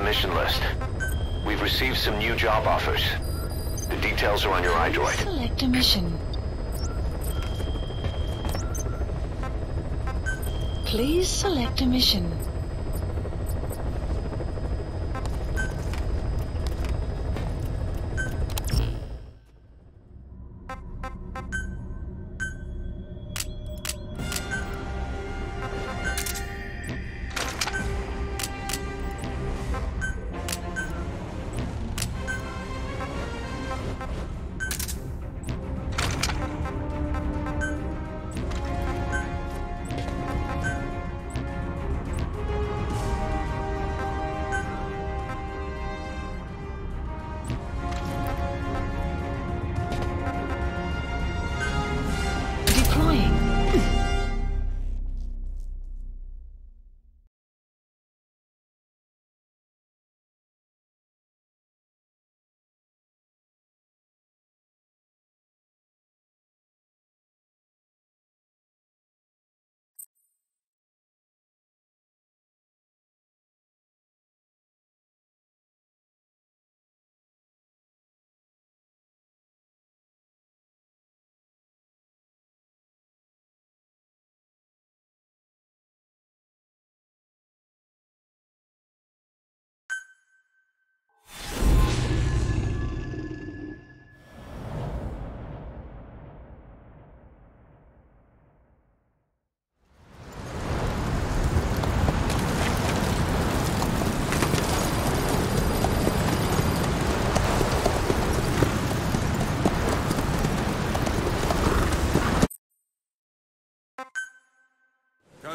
mission list. We've received some new job offers. The details are on your iDroid. Select a mission. Please select a mission.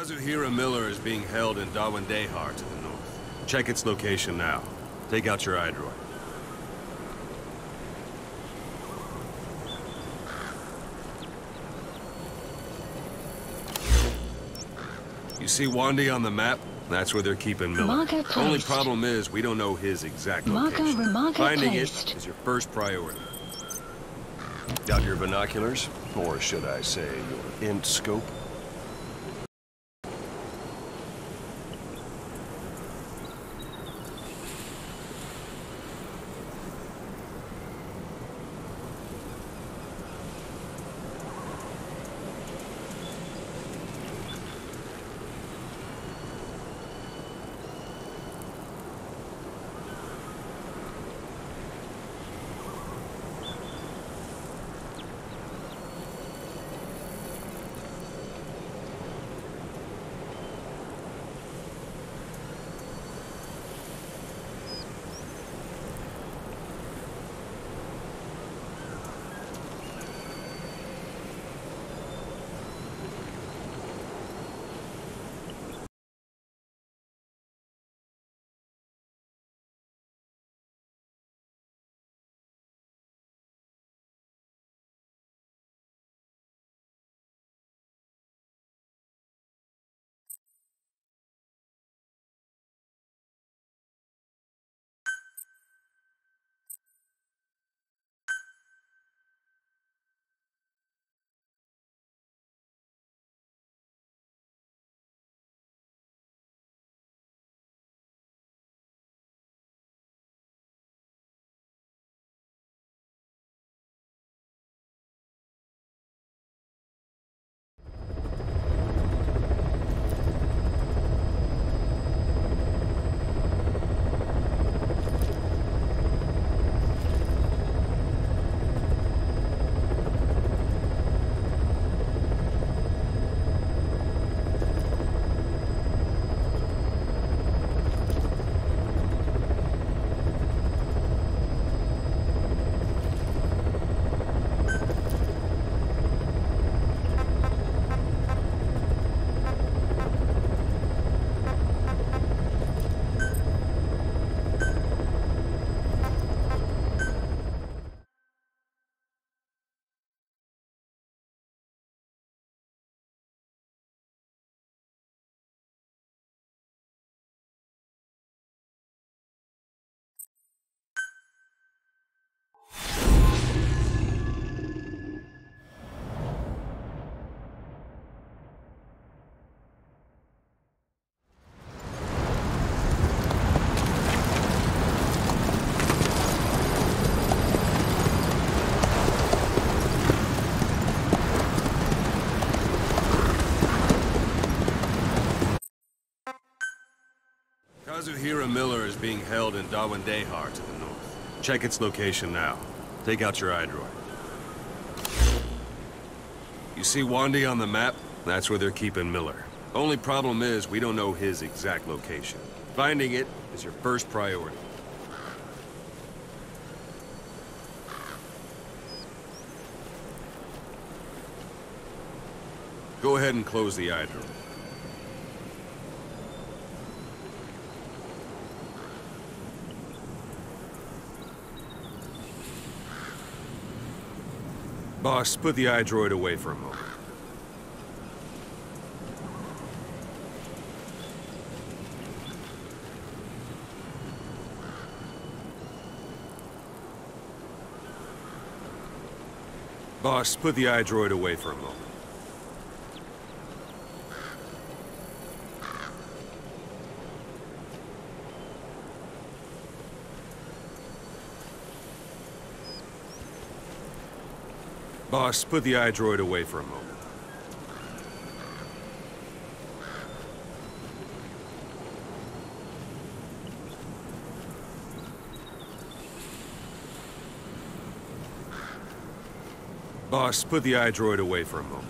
Kazuhira Miller is being held in Dawandehar to the north. Check its location now. Take out your iDroid. You see Wandi on the map? That's where they're keeping Miller. Marker The only placed. problem is we don't know his exact Marker location. Finding placed. it is your first priority. Got your binoculars? Or should I say your int scope? being held in Dawandehar to the north. Check its location now. Take out your iDroid. You see Wandy on the map? That's where they're keeping Miller. Only problem is, we don't know his exact location. Finding it is your first priority. Go ahead and close the iDroid. Boss, put the iDroid away for a moment. Boss, put the iDroid away for a moment. Boss, put the iDroid away for a moment. Boss, put the iDroid away for a moment.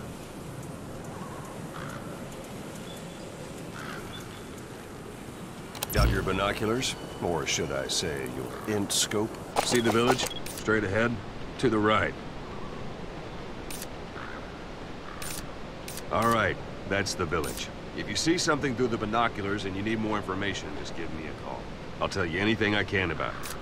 Got your binoculars? Or should I say, your int scope? See the village? Straight ahead? To the right. All right, that's the village. If you see something through the binoculars and you need more information, just give me a call. I'll tell you anything I can about it.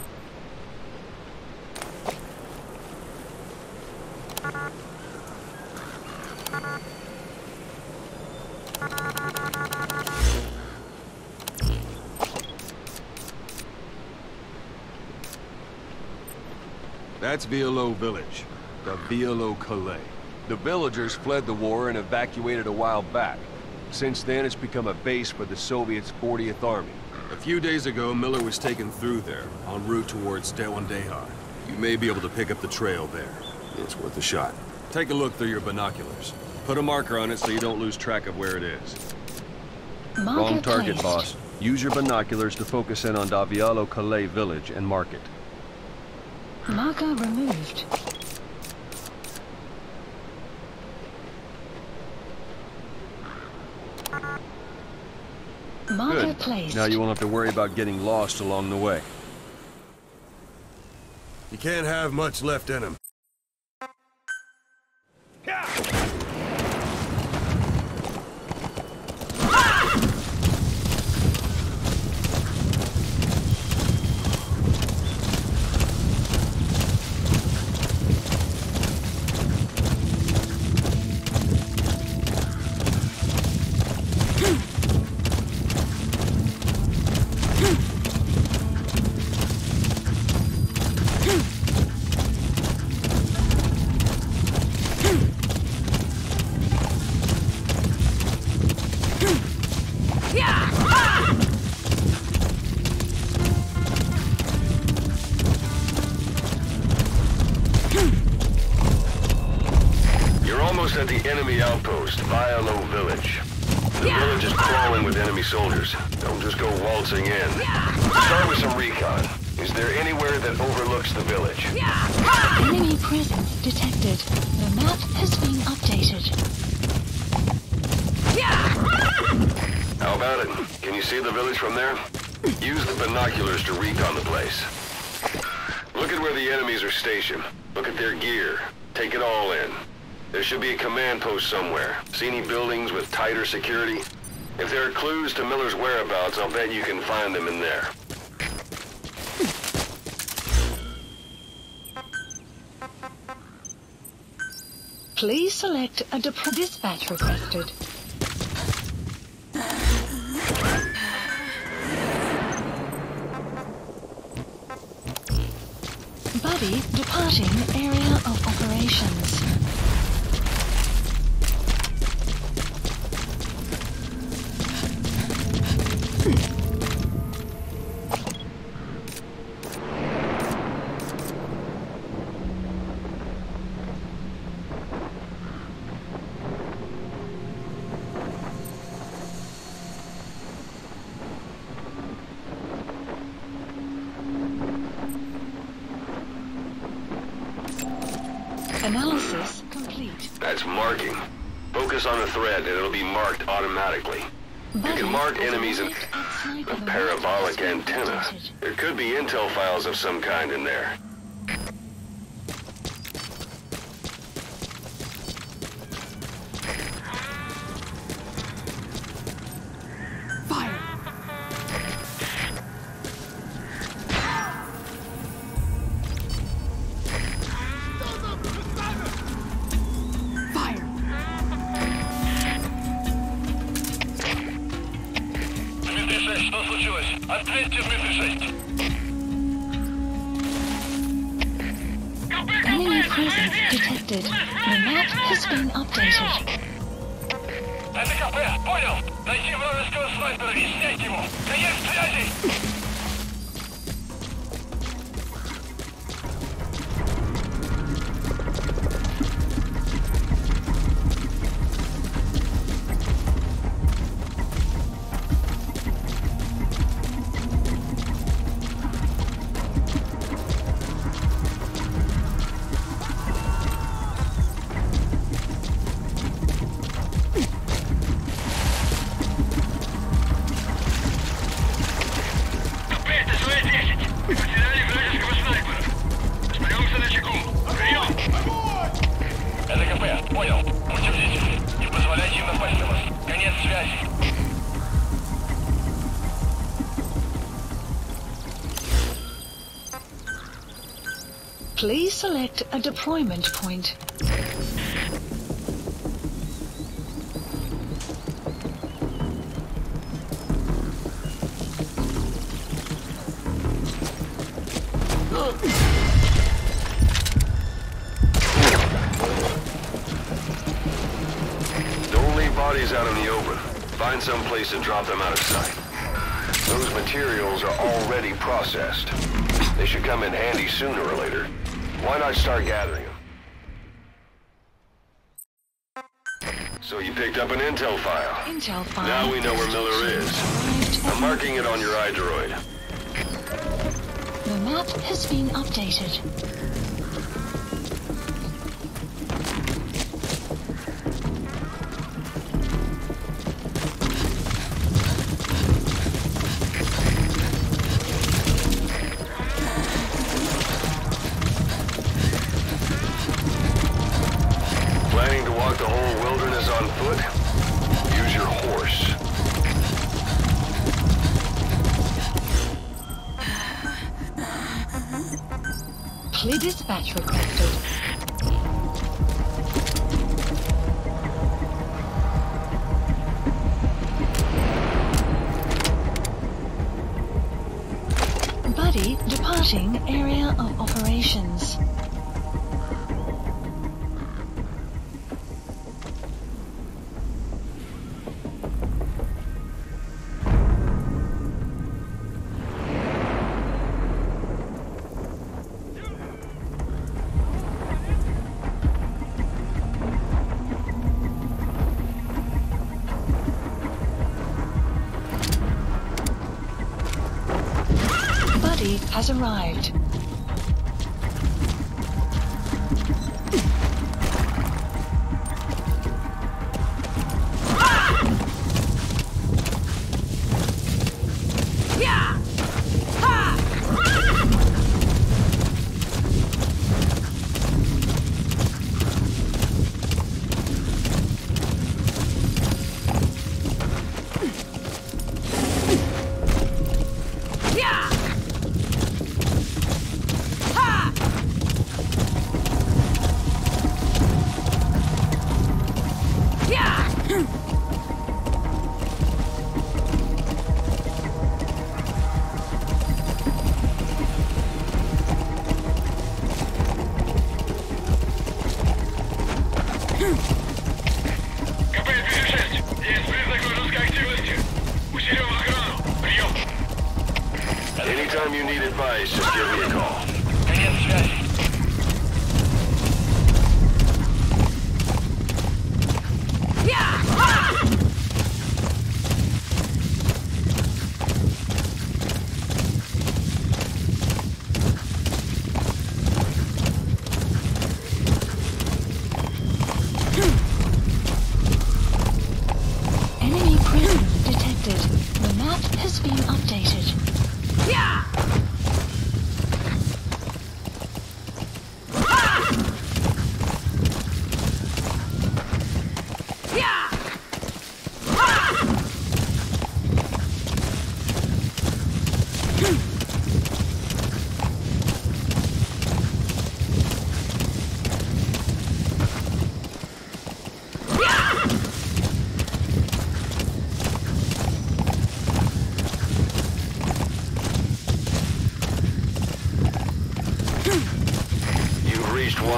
That's Violo Village, the Violo Calais. The villagers fled the war and evacuated a while back. Since then, it's become a base for the Soviets' 40th Army. A few days ago, Miller was taken through there, en route towards Dawandehar. You may be able to pick up the trail there. It's worth a shot. Take a look through your binoculars. Put a marker on it so you don't lose track of where it is. Wrong target, placed. boss. Use your binoculars to focus in on Violo Calais village and mark it. Marker removed. Marker Good. placed. Now you won't have to worry about getting lost along the way. You can't have much left in him. At the enemy outpost, Violo Village. The village is crawling with enemy soldiers. Don't just go waltzing in. Start with some recon. Is there anywhere that overlooks the village? Enemy presence detected. The map has been updated. How about it? Can you see the village from there? Use the binoculars to recon the place. Look at where the enemies are stationed. Look at their gear. Take it all in. There should be a command post somewhere. See any buildings with tighter security? If there are clues to Miller's whereabouts, I'll bet you can find them in there. Please select a dispatch requested. Buddy departing area of operations. Analysis complete. That's marking. Focus on the thread and it'll be marked automatically. You Buddy can mark has enemies in arrived outside a of the parabolic map has been antenna. detected. There could be intel files of some kind in there. Fire! Fire! Дмитрий-6, что случилось? Ответьте, Дмитрий-6. Enemy presence detected. The map has been updated. Это КП, понял. Найти вражеского снайпера и снять его. Конец связи. Потеряли вражеского снайпера. Остаемся на чеку. Прием! Это КП, понял. Будьте бдительны. Не позволяйте им напасть на вас. Конец связи. Please select a deployment point. Don't leave bodies out in the open. Find some place to drop them out of sight. Those materials are already processed. They should come in handy sooner or later. Why not start gathering them? So you picked up an intel file. Intel file. Now we know where Miller is. I'm marking it on your iDroid. The map has been updated. Planning to walk the whole wilderness on foot? Use your horse. Clear dispatch requested. Buddy departing area of operations. Buddy has arrived. КП-206. Есть признак вражеской активности. Усилим охрану. Прием. Anytime you need advice, just give me a call. Конец связи.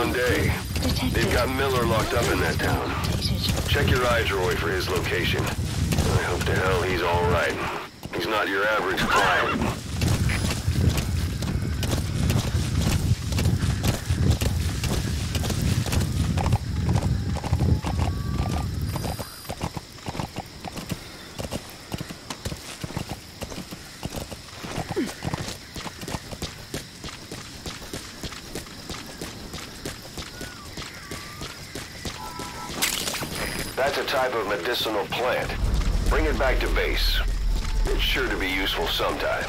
one day. Detected. They've got Miller locked up in that town. Updated. Check your iDroid for his location. I hope to hell he's all right. He's not your average client. That's a type of medicinal plant. Bring it back to base. It's sure to be useful sometime.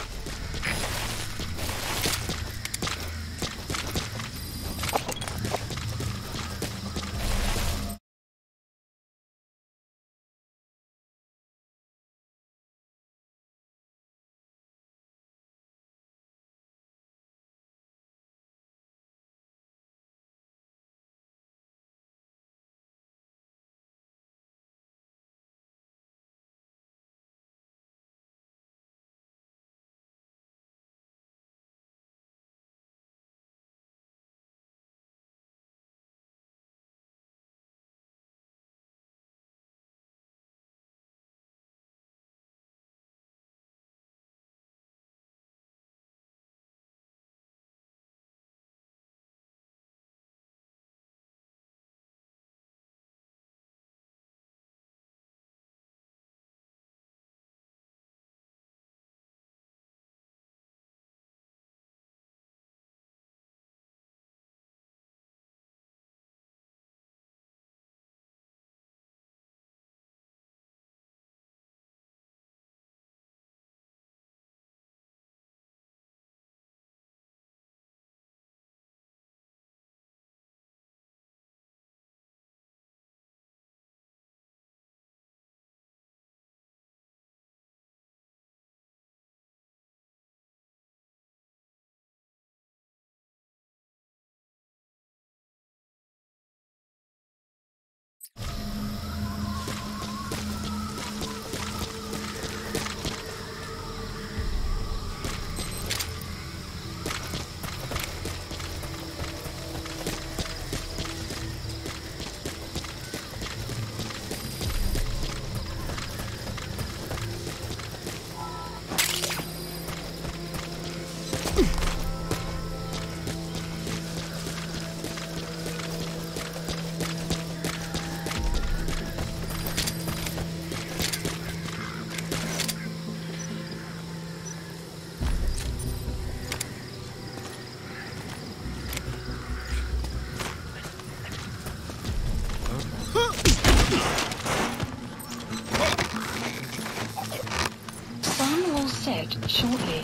Shortly.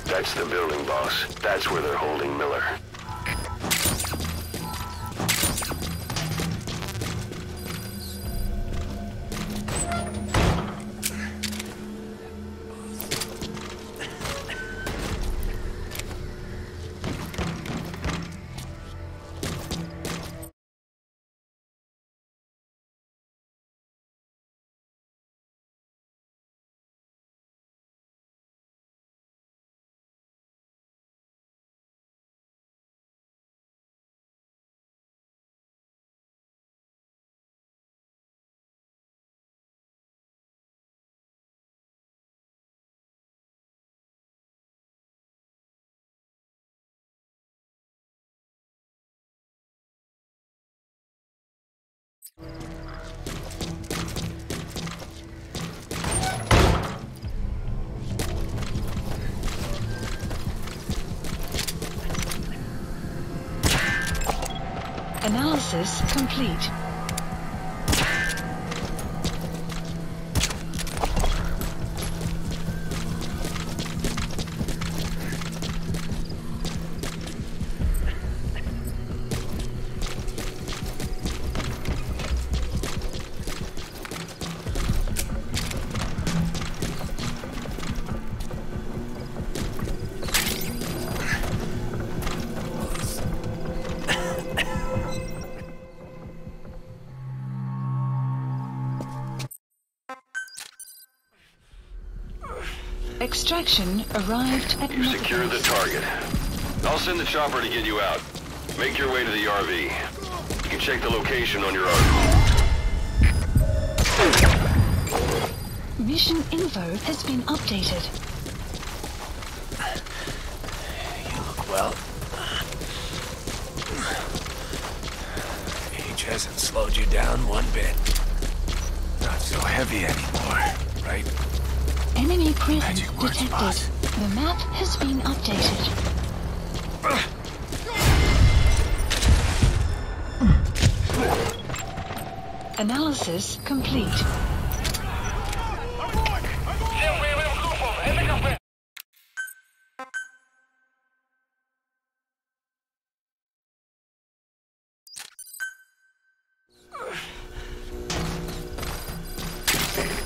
That's the building, boss. That's where they're holding Miller. Analysis complete. Extraction arrived at You secured the target. I'll send the chopper to get you out. Make your way to the RV. You can check the location on your own. Mission info has been updated. You look well. Age hasn't slowed you down one bit. Not so heavy anymore, right? Enemy presence Magic words, detected. boss. The map has been updated. Analysis complete. Всем боевым группам, это кафе!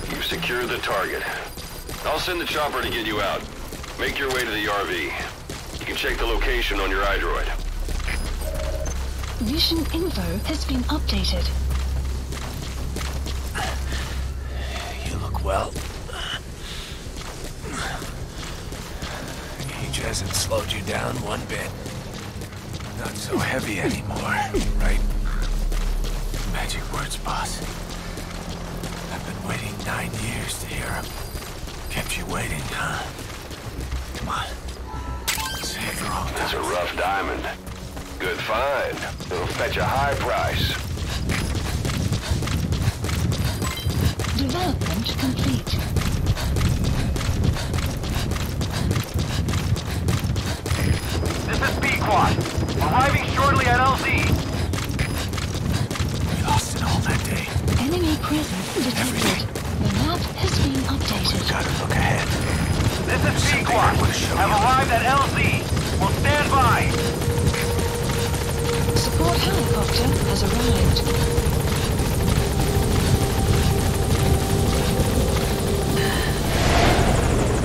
You've secured the target. I'll send the chopper to get you out. Make your way to the RV. You can check the location on your iDroid. Mission info has been updated. You look well. Age hasn't slowed you down one bit. Not so heavy anymore, right? Magic words, boss. I've been waiting 9 years to hear them. Kept you waiting, huh? Come on. Save the wrong That's a time. rough diamond. Good find. It'll fetch a high price. Development complete. This is Pequod. Arriving shortly at LZ. We lost it all that day. Enemy presence detected. The map has been updated. Gotta look ahead. This is Something I Pequod. wanna show Have you. arrived at LZ. Will stand by. Support helicopter has arrived.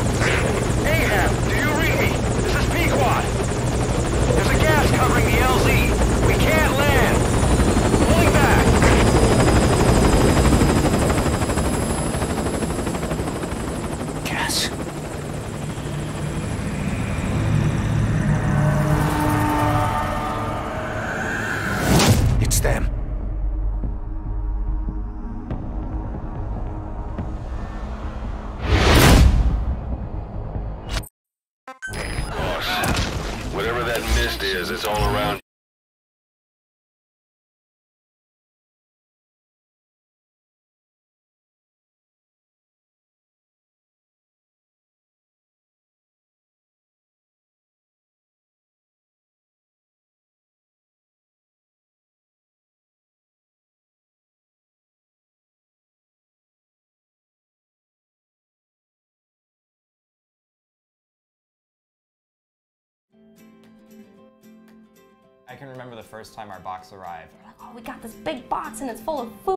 Ahab, do you read me? This is Pequod. There's a gas covering the LZ. We can't land. Pulling back. Gas. It's them. Boss, whatever that mist is, it's all around. I can remember the first time our box arrived. Oh, we got this big box and it's full of food.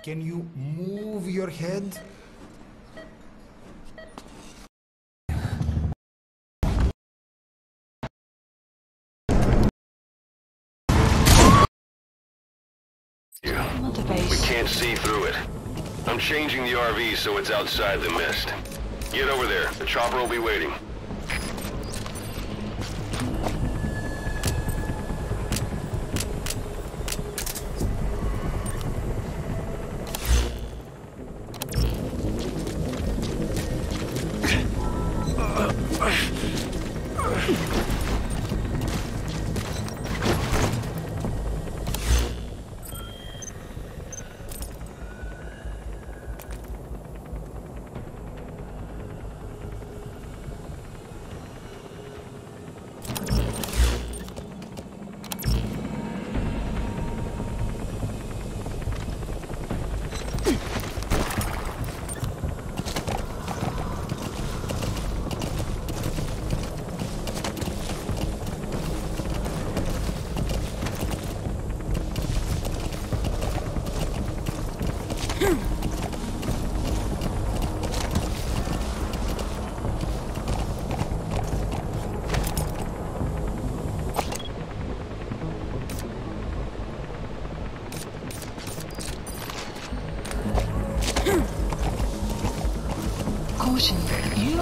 Can you move your head? Mother We base. can't see through it. I'm changing the RV so it's outside the mist. Get over there. The chopper will be waiting.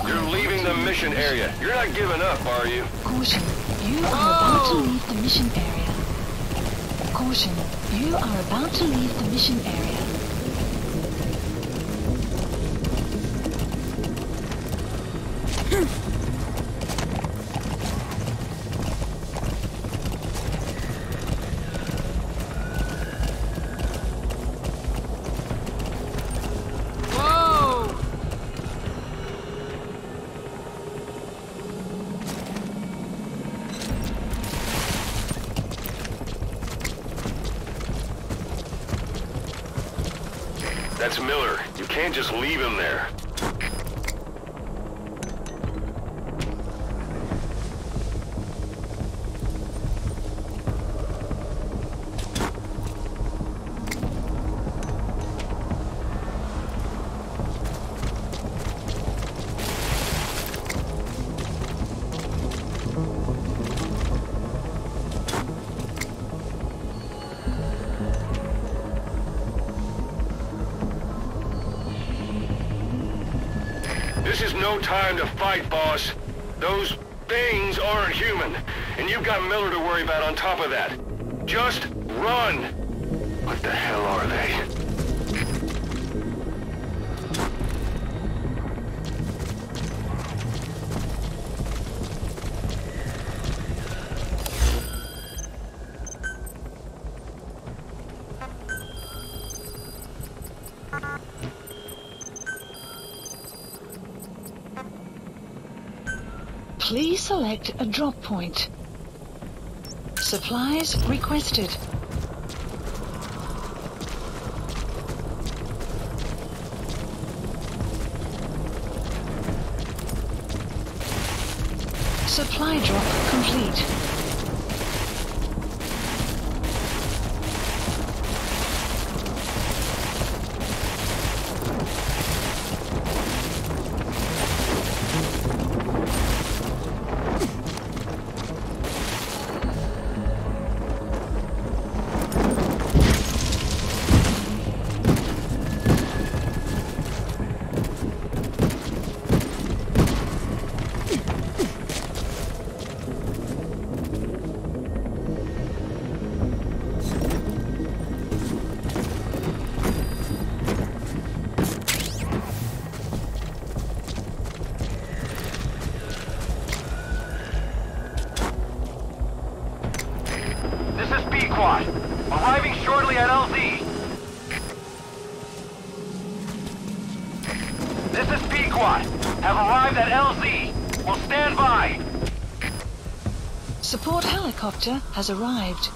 You're leaving the mission area. You're not giving up, are you? Caution, you are about to leave the mission area. Caution, you are about to leave the mission area. That's Miller. You can't just leave him there. This is no time to fight, boss. Those things aren't human, and you've got Miller to worry about on top of that. Just run! What the hell are they? Please select a drop point. Supplies requested. Supply drop complete. Arriving shortly at LZ. This is Pequod. Have arrived at LZ. Will stand by. Support helicopter has arrived.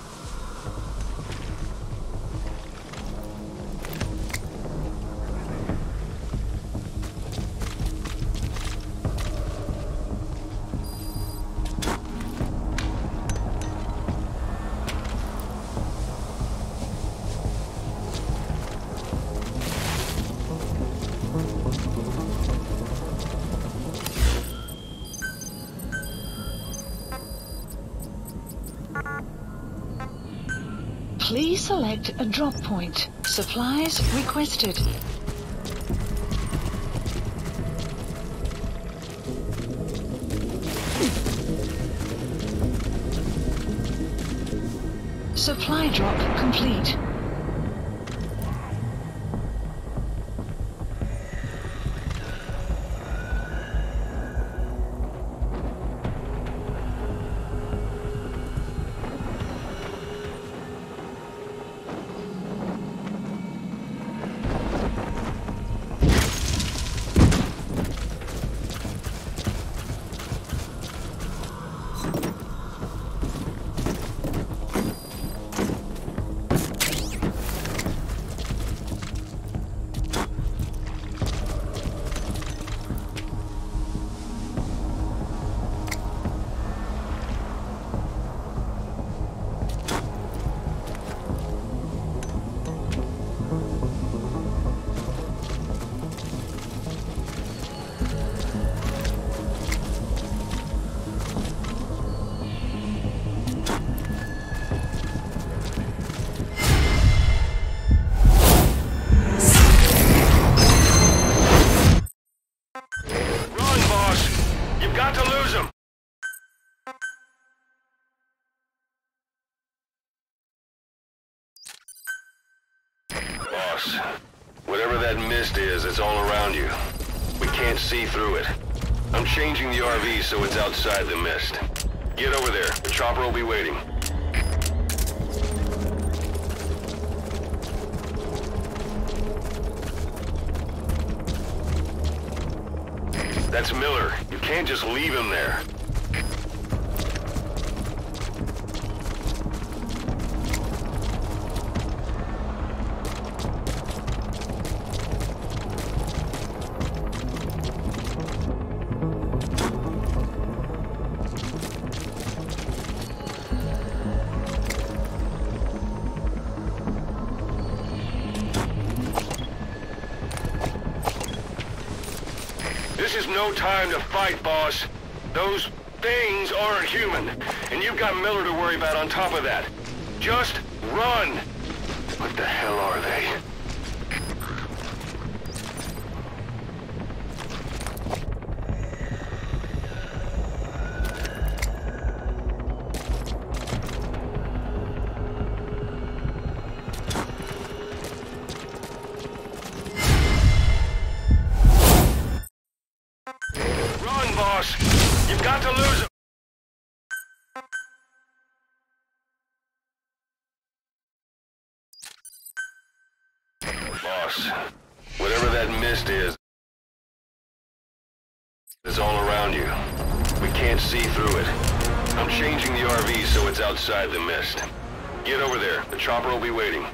Please select a drop point. Supplies requested. Supply drop complete. Boss, whatever that mist is, it's all around you. We can't see through it. I'm changing the RV so it's outside the mist. Get over there. The chopper will be waiting. That's Miller. You can't just leave him there. This is no time to fight, boss. Those things aren't human, and you've got Miller to worry about on top of that. Just run! What the hell are they? Run, boss! You've got to lose him! Boss, whatever that mist is, it's all around you. We can't see through it. I'm changing the RV so it's outside the mist. Get over there. The chopper will be waiting.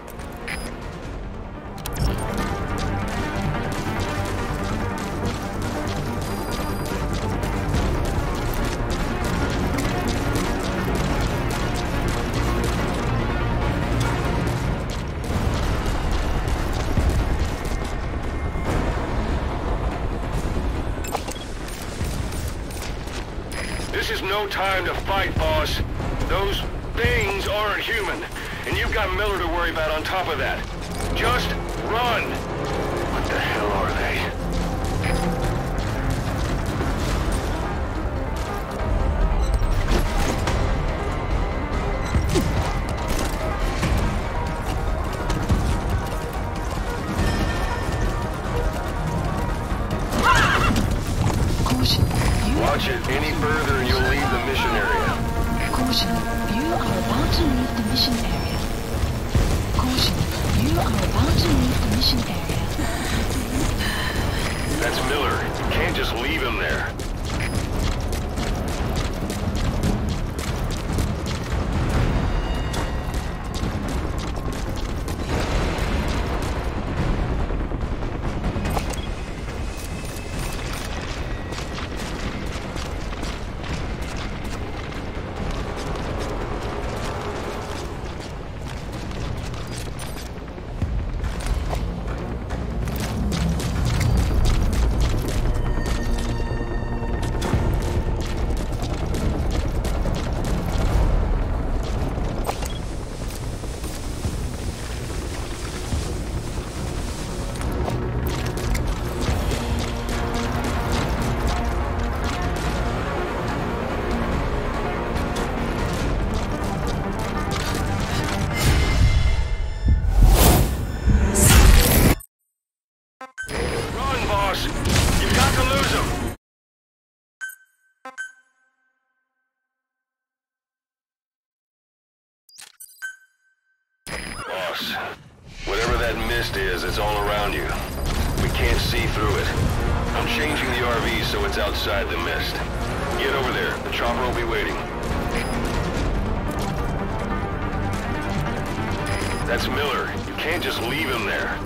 This is no time to fight, boss. Those things aren't human, and you've got Miller to worry about on top of that. Just run! What the hell are they? Caution. Watch it any further and you'll leave the mission area. Caution. You are about to leave the mission area. Caution. You are about to leave the mission area. That's Miller. You can't just leave him there. Run, boss! You've got to lose him! Boss, whatever that mist is, it's all around you. We can't see through it. I'm changing the RV so it's outside the mist. Get over there. The chopper will be waiting. That's Miller. You can't just leave him there.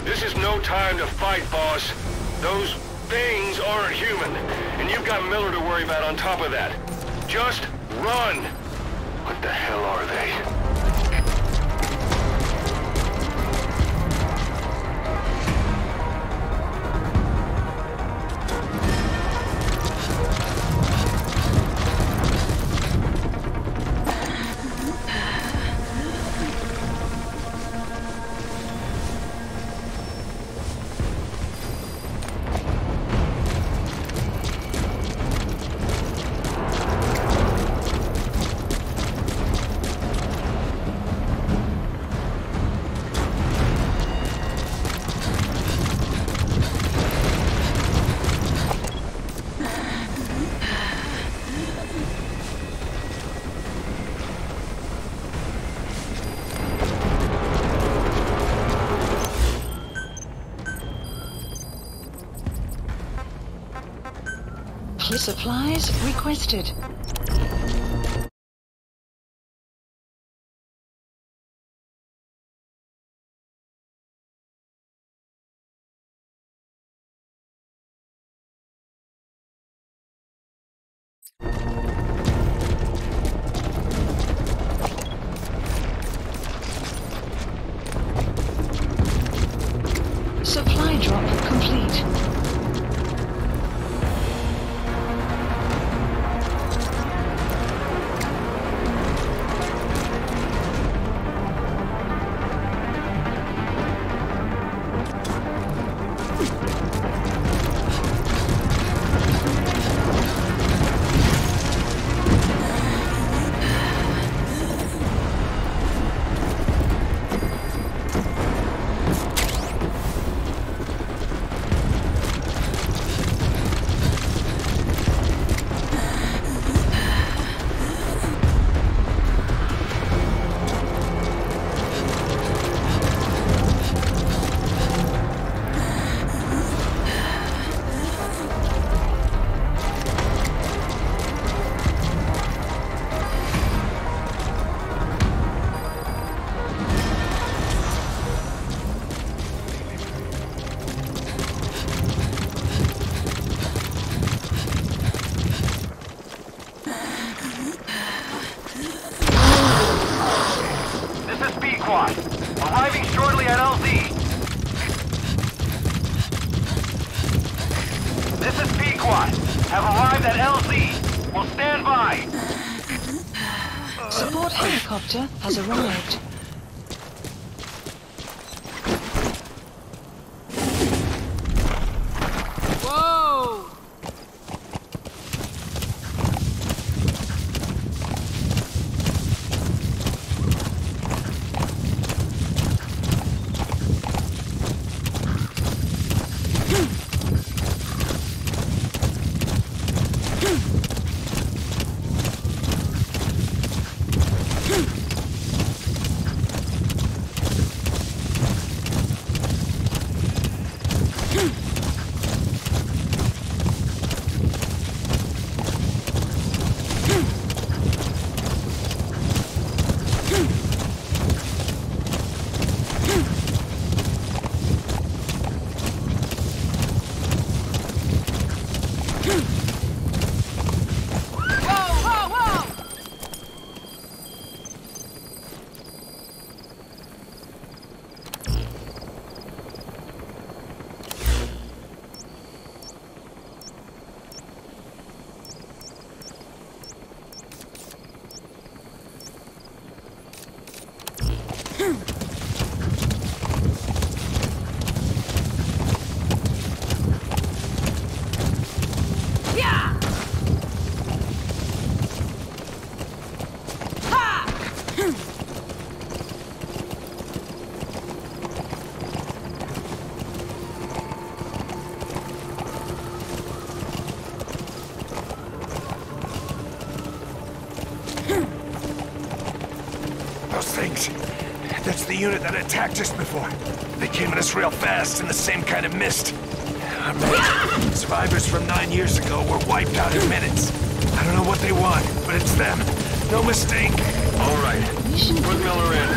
This is no time to fight, boss. Those things aren't human, and you've got Miller to worry about on top of that. Just run! What the hell are they? Supplies requested. Supply drop complete. Arriving shortly at LZ. This is Pequod. Have arrived at LZ. Will stand by. Support helicopter has arrived. Things. That's the unit that attacked us before. They came at us real fast in the same kind of mist. Our men, survivors from 9 years ago, were wiped out in minutes. I don't know what they want, but it's them. No mistake. All right. Put Miller in.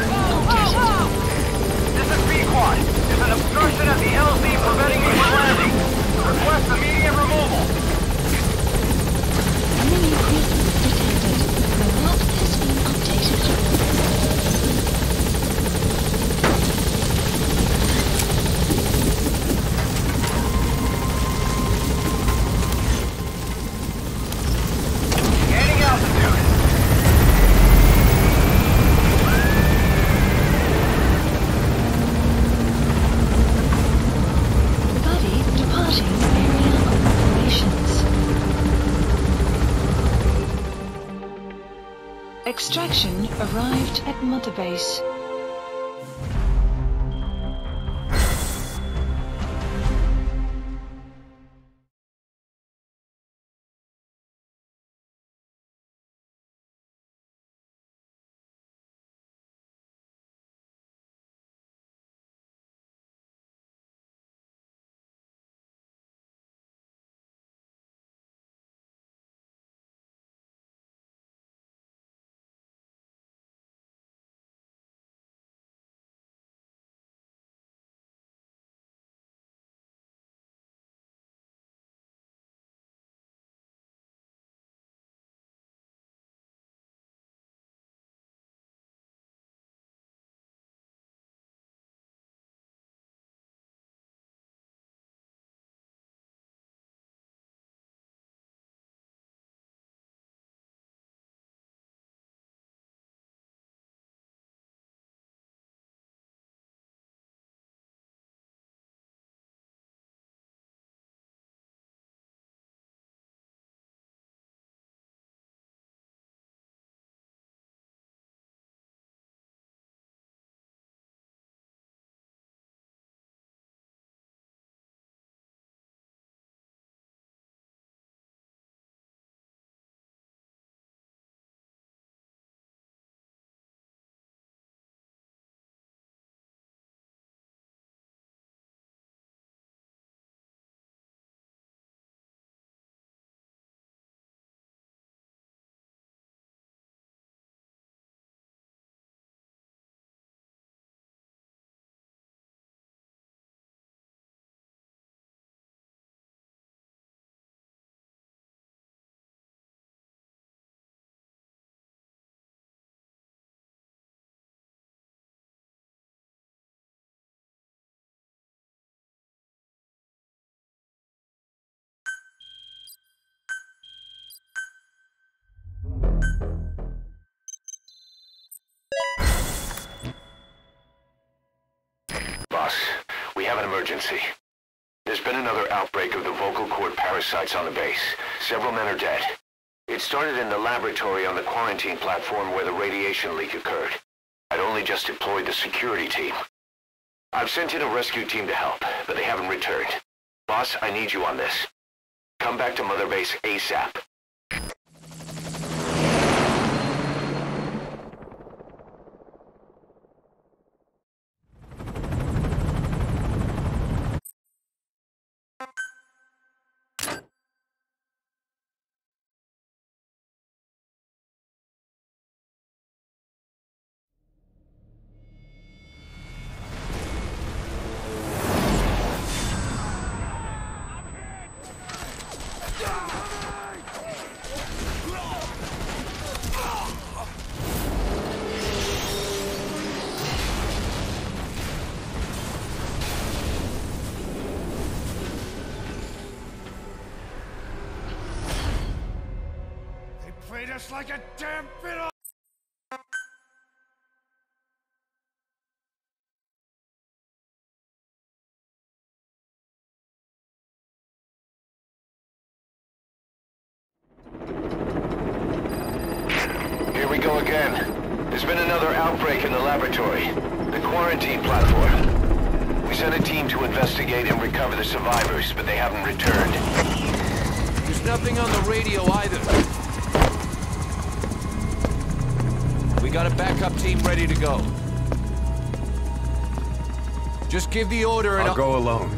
This is Pequod. There's an obstruction at the LZ preventing you from landing. Request immediate removal. Enemy presence detected. The map has been updated. Extraction arrived at Mother Base. have an emergency. There's been another outbreak of the vocal cord parasites on the base. Several men are dead. It started in the laboratory on the quarantine platform where the radiation leak occurred. I'd only just deployed the security team. I've sent in a rescue team to help, but they haven't returned. Boss, I need you on this. Come back to Mother Base ASAP. Played us like a damn fiddle! Here we go again. There's been another outbreak in the laboratory. The quarantine platform. We sent a team to investigate and recover the survivors, but they haven't returned. There's nothing on the radio either. We got a backup team ready to go. Just give the order and I'll go alone.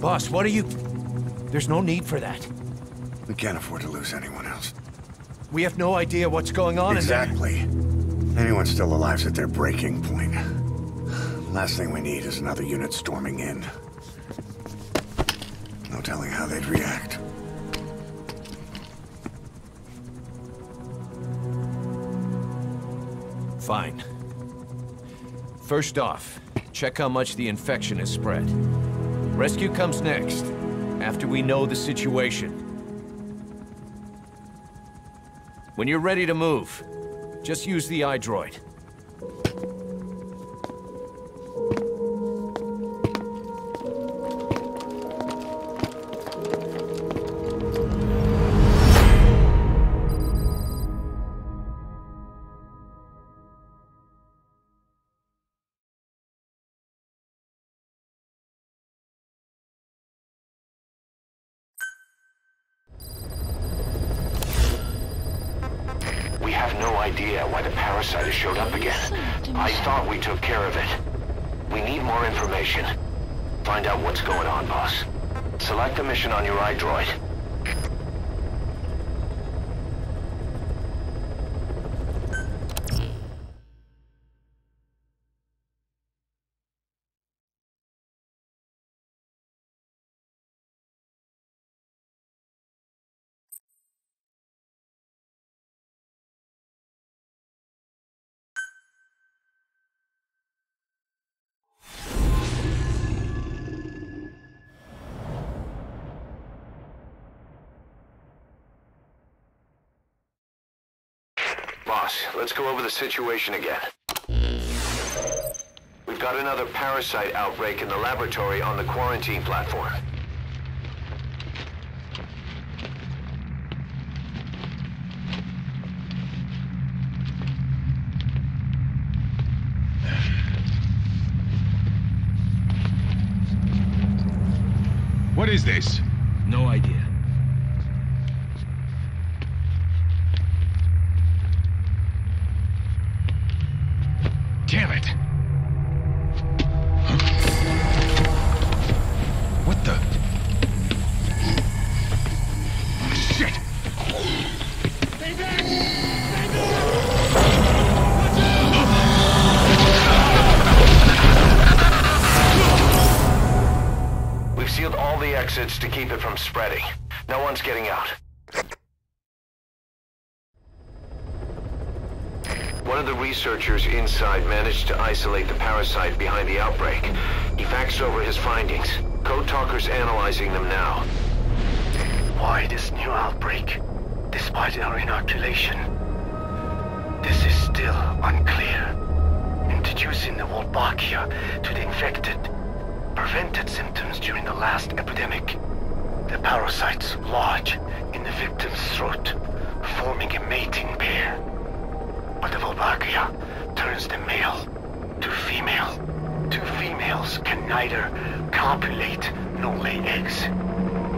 Boss, what are you... There's no need for that. We can't afford to lose anyone else. We have no idea what's going on Exactly. Anyone still alive's at their breaking point. Last thing we need is another unit storming in. No telling how they'd react. Fine. First off, check how much the infection has spread. Rescue comes next, after we know the situation. When you're ready to move, just use the iDroid. We have no idea why the parasite has showed up again. I thought we took care of it. We need more information. Find out what's going on, boss. Select the mission on your iDroid. Boss, let's go over the situation again. We've got another parasite outbreak in the laboratory on the quarantine platform. What is this? No idea. Damn it! Huh? What the? Shit! Stay back! Stay back! We've sealed all the exits to keep it from spreading. No one's getting out. One of the researchers inside managed to isolate the parasite behind the outbreak. He faxed over his findings. Code Talker's analyzing them now. Why this new outbreak, despite our inoculation? This is still unclear. introducing the Wolbachia to the infected prevented symptoms during the last epidemic. The parasites lodge in the victim's throat, forming a mating pair. But the Wolbachia turns the male to female. Two females can neither copulate nor lay eggs.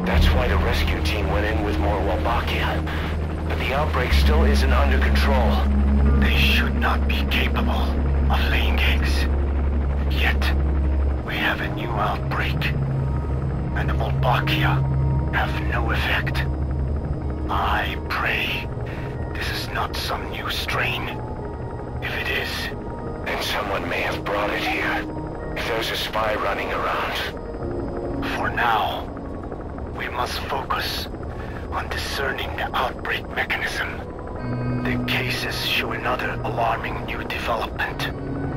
That's why the rescue team went in with more Wolbachia. But the outbreak still isn't under control. They should not be capable of laying eggs. Yet, we have a new outbreak. And the Wolbachia have no effect. I pray this is not some new strain. If it is, then someone may have brought it here. If there's a spy running around. For now, we must focus on discerning the outbreak mechanism. The cases show another alarming new development.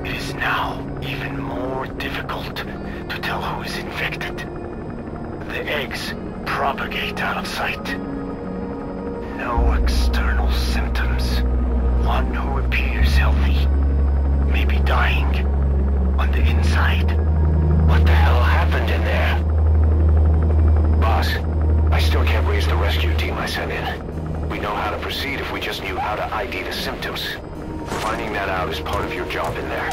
It is now even more difficult to tell who is infected. The eggs propagate out of sight. No external symptoms. One who appears healthy may be dying on the inside. What the hell happened in there? Boss, I still can't raise the rescue team I sent in. We know how to proceed if we just knew how to ID the symptoms. Finding that out is part of your job in there.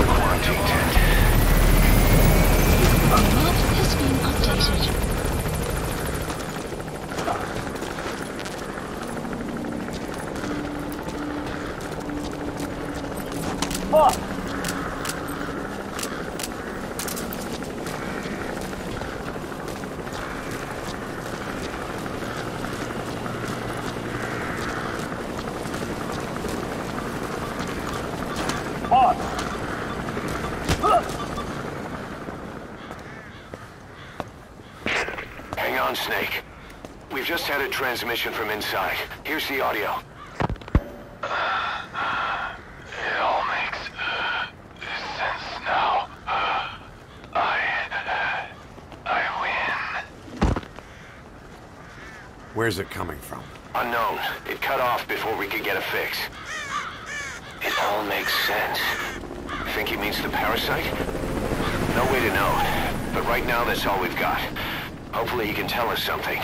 Quarantine tent. The map has been updated. Hang on, Snake. We've just had a transmission from inside. Here's the audio. It all makes sense now. I win. Where's it coming from? Unknown. It cut off before we could get a fix. It all makes sense. Think he means the parasite? No way to know. But right now, that's all we've got. Hopefully he can tell us something.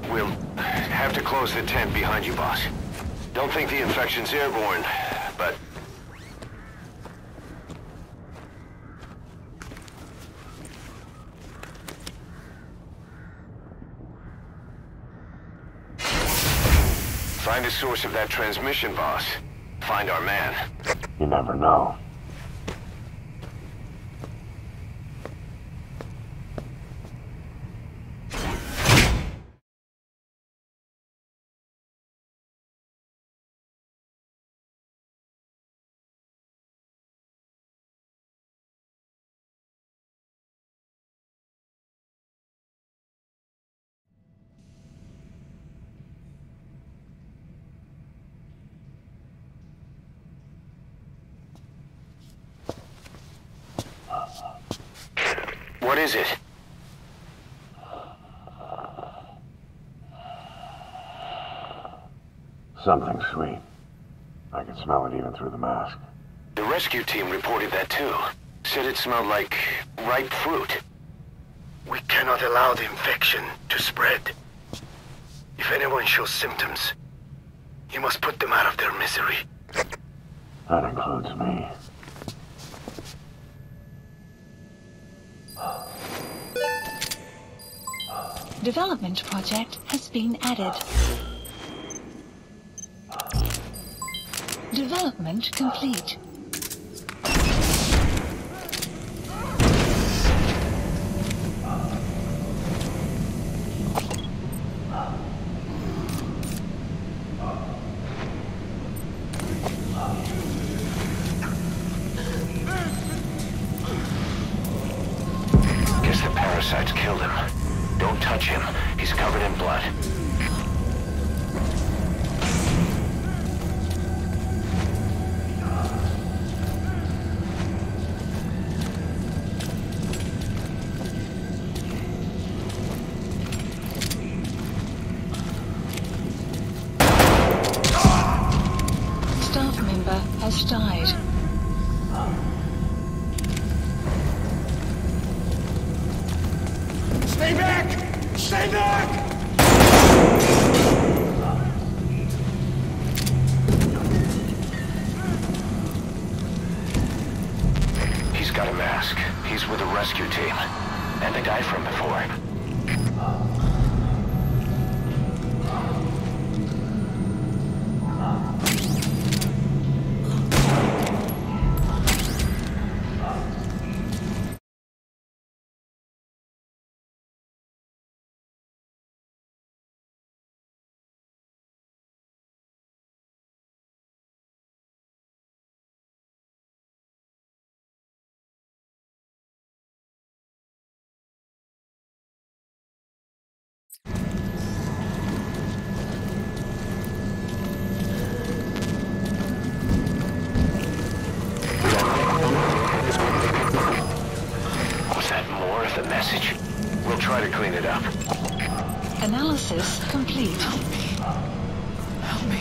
We'll have to close the tent behind you, boss. Don't think the infection's airborne, but... Find the source of that transmission, boss. Find our man. You never know. What is it? Something sweet. I can smell it even through the mask. The rescue team reported that too. Said it smelled like ripe fruit. We cannot allow the infection to spread. If anyone shows symptoms, you must put them out of their misery. That includes me. Development project has been added. Development complete. Guess the parasites killed him. Don't touch him. He's covered in blood. has died. Stay back! Stay back! He's got a mask. He's with a rescue team. And they died from before. The message. We'll try to clean it up. Analysis complete. Help me. Help me.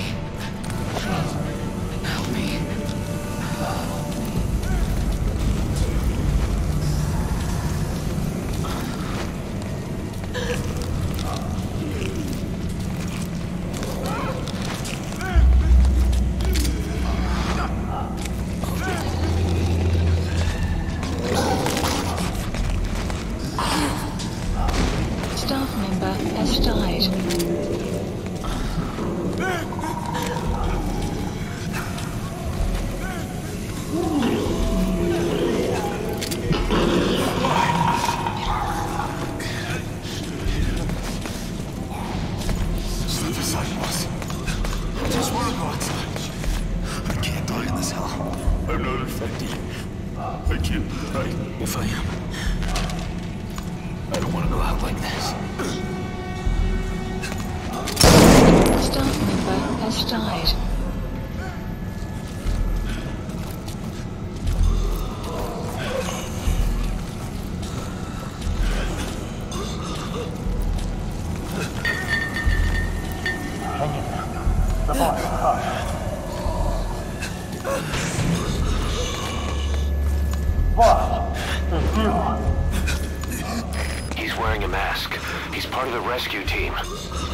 Staff member has died. Step aside, boss. I just want to go outside. I can't die in this hell. I'm not infected. I can't die. If I am, I don't want to go out like this. Staff member has died. He's wearing a mask. He's part of the rescue team.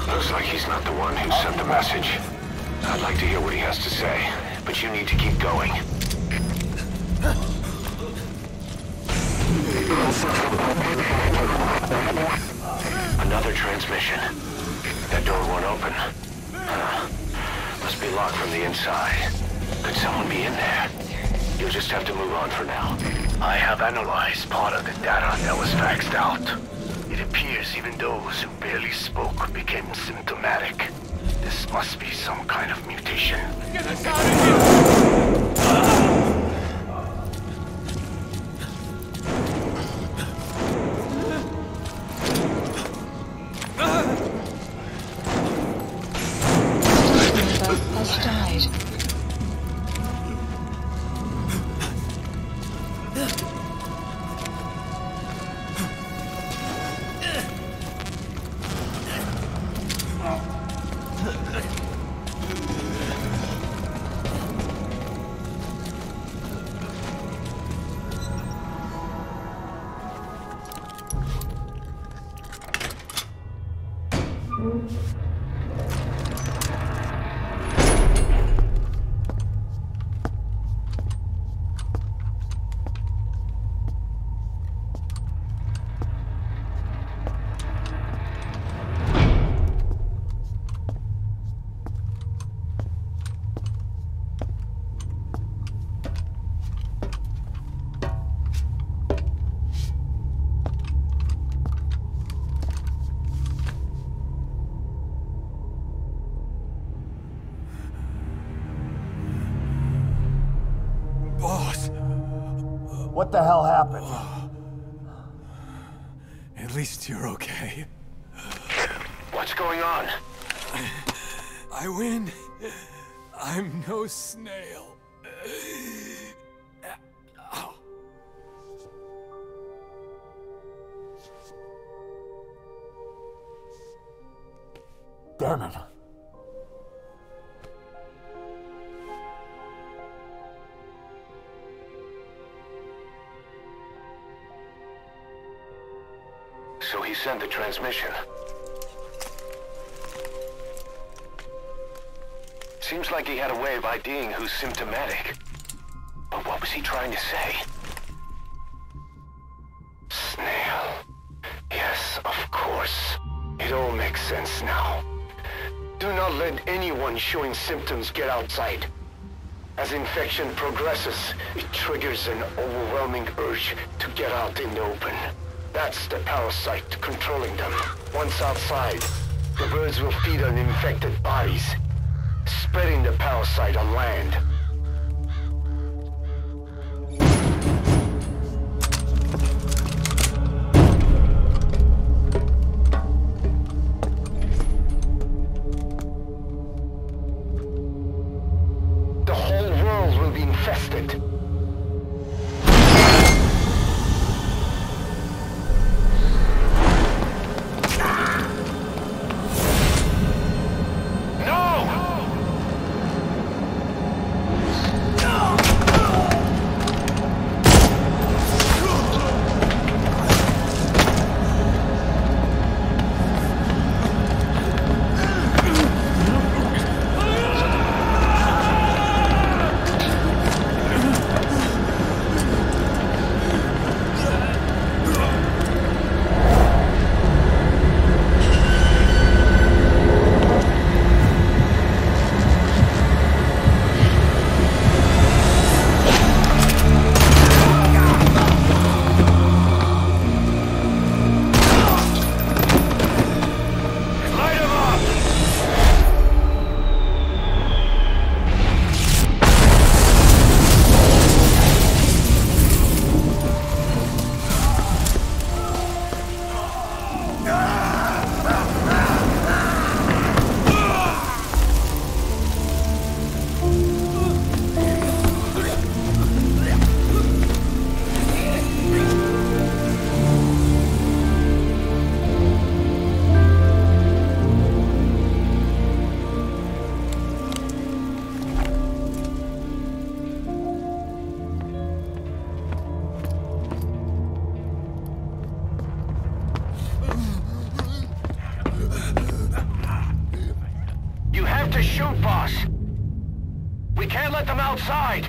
Looks like he's not the one who sent the message. I'd like to hear what he has to say, but you need to keep going. Another transmission. That door won't open. Must be locked from the inside. Could someone be in there? You'll just have to move on for now. I have analyzed part of the data that was faxed out. It appears even those who barely spoke became symptomatic. This must be some kind of mutation. Get us out of here! Has died. What the hell happened? At least you're okay. What's going on? I win. I'm no snail. Damn it. So he sent the transmission. Seems like he had a way of IDing who's symptomatic. But what was he trying to say? Snail. Yes, of course. It all makes sense now. Do not let anyone showing symptoms get outside. As infection progresses, it triggers an overwhelming urge to get out in the open. That's the parasite controlling them. Once outside, the birds will feed on infected bodies, spreading the parasite on land. The whole world will be infested. To shoot, boss. We can't let them outside.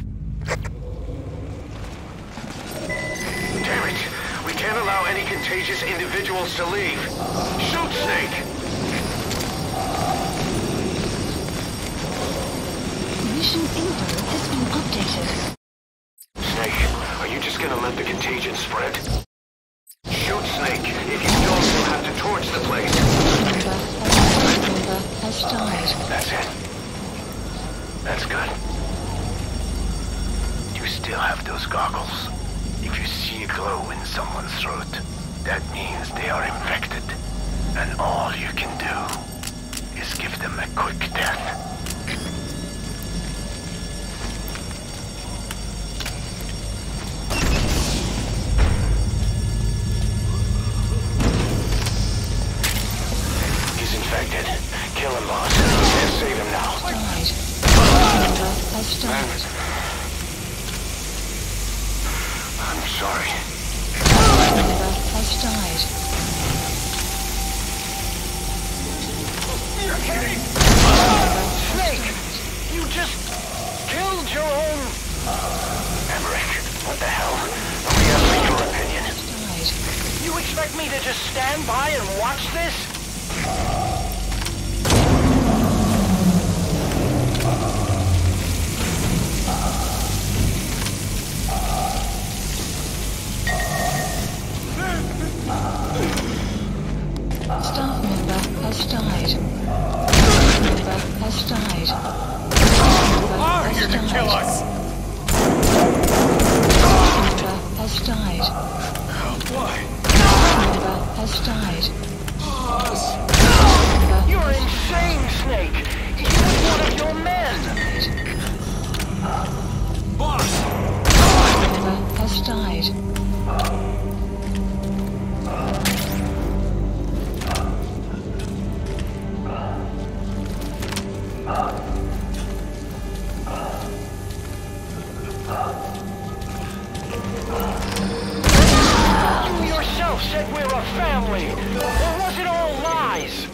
Damn it. We can't allow any contagious individuals to leave. Shoot, Snake! Mission info has been updated. Snake, are you just gonna let the contagion spread? Shoot, Snake. If you don't, we'll have to torch the place. Member has died. That's it. That's good. You still have those goggles. If you see a glow in someone's throat, that means they are infected. And all you can do is give them a quick death. He's infected. Kill him, boss. Can't save him now. I'm sorry. Member has died. You're kidding! Snake! You just killed your own... Emmerich, what the hell? Let me ask for your opinion. You expect me to just stand by and watch this? Staff member has died. Member has died. Who are you to kill us? Member has died. Why? Member has died. You're insane, Snake! He was one of your men! Boss! Member has died. You yourself said we're a family! Seriously? Or was it all lies?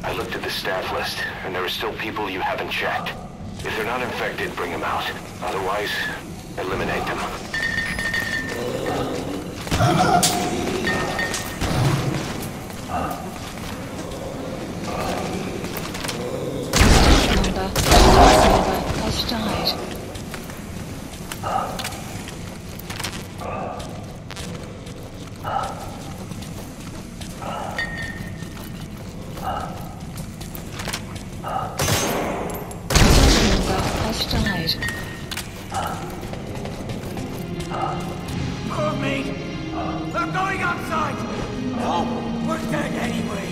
I looked at the staff list, and there are still people you haven't checked. If they're not infected, bring them out. Otherwise, eliminate them. Member has died. Move me! They're going outside! No, we're dead anyway!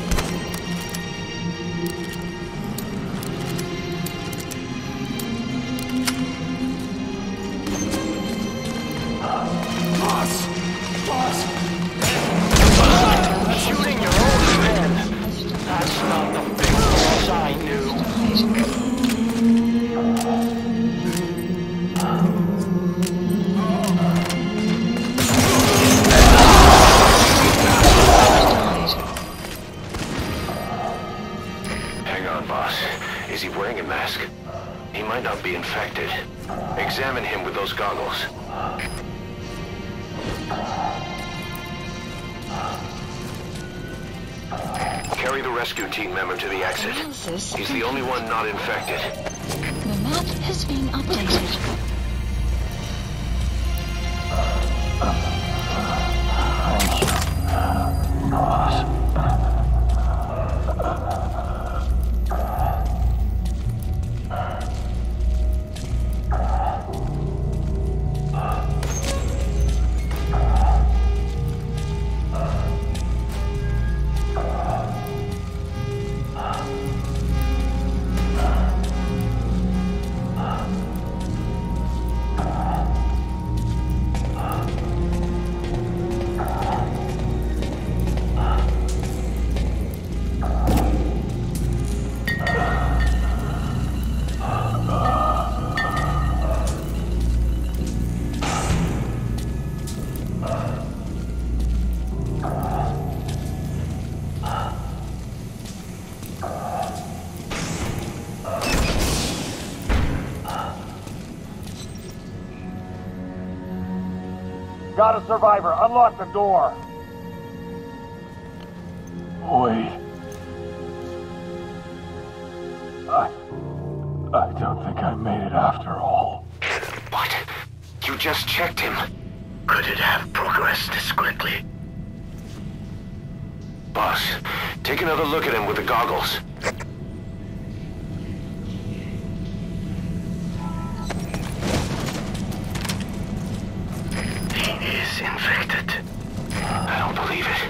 Boss! Boss! Shooting your own men! That's not the big boss I knew! Is he wearing a mask? He might not be infected. Examine him with those goggles. Carry the rescue team member to the exit. He's the only one not infected. The map has been updated. Got a survivor. Unlock the door. Wait. I don't think I made it after all. What? You just checked him. Could it have progressed this quickly? Boss, take another look at him with the goggles. Infected. I don't believe it.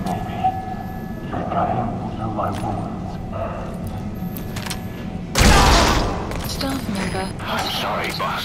Maybe you're cutting through my wounds. Staff member I'm sorry, boss.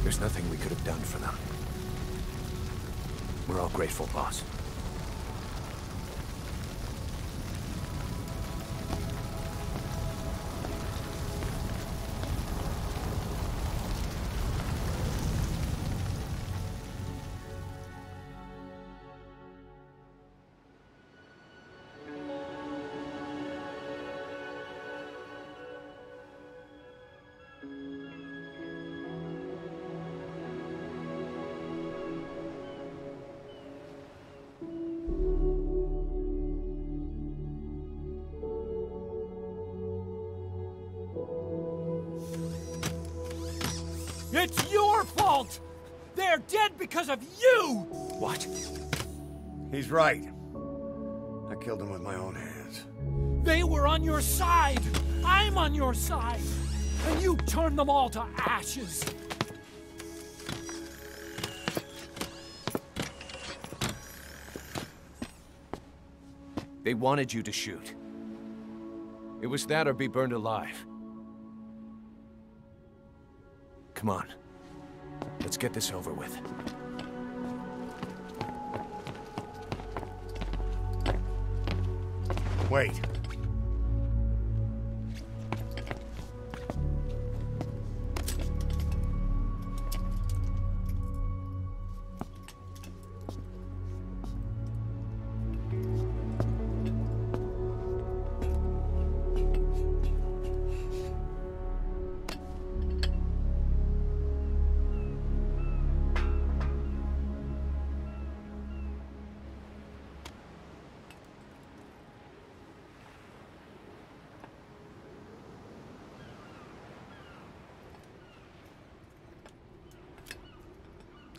There's nothing we could have done for them. We're all grateful, boss. It's your fault! They're dead because of you! What? He's right. I killed him with my own hands. They were on your side! I'm on your side! And you turned them all to ashes! They wanted you to shoot. It was that or be burned alive. Come on. Let's get this over with. Wait.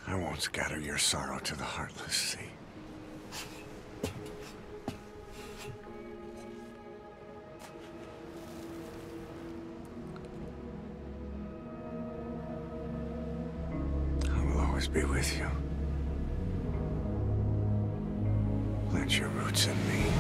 I won't scatter your sorrow to the heartless sea. I will always be with you. Plant your roots in me.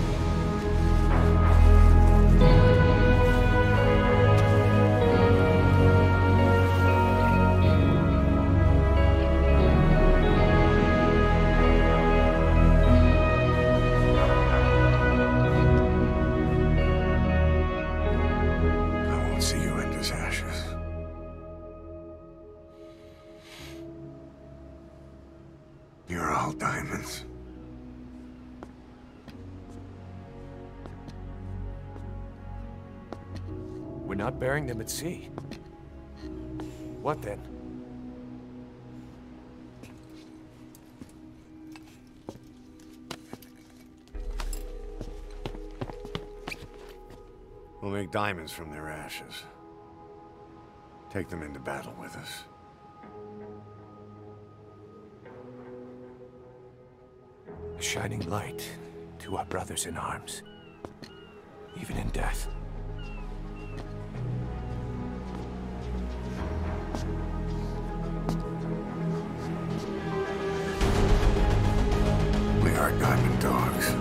You're all diamonds. We're not burying them at sea. What then? We'll make diamonds from their ashes. Take them into battle with us. A shining light to our brothers in arms, even in death. We are diamond dogs.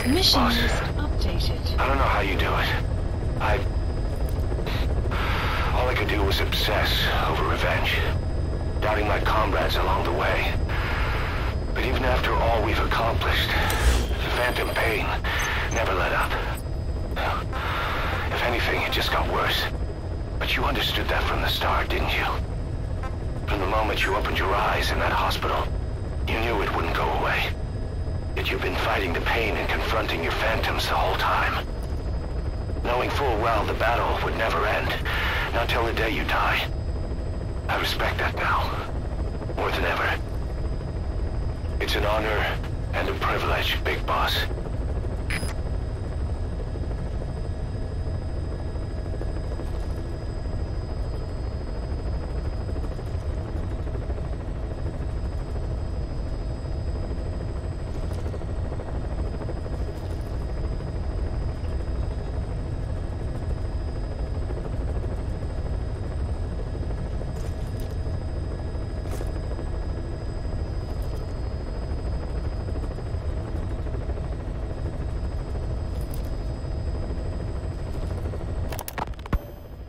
Mission Boss, list updated. I don't know how you do it. All I could do was obsess over revenge, doubting my comrades along the way. But even after all we've accomplished, the phantom pain never let up. If anything, it just got worse. But you understood that from the start, didn't you? From the moment you opened your eyes in that hospital, you knew it wouldn't go away. Yet you've been fighting the pain and confronting your phantoms the whole time. Knowing full well the battle would never end, not till the day you die. I respect that now, more than ever. It's an honor and a privilege, Big Boss.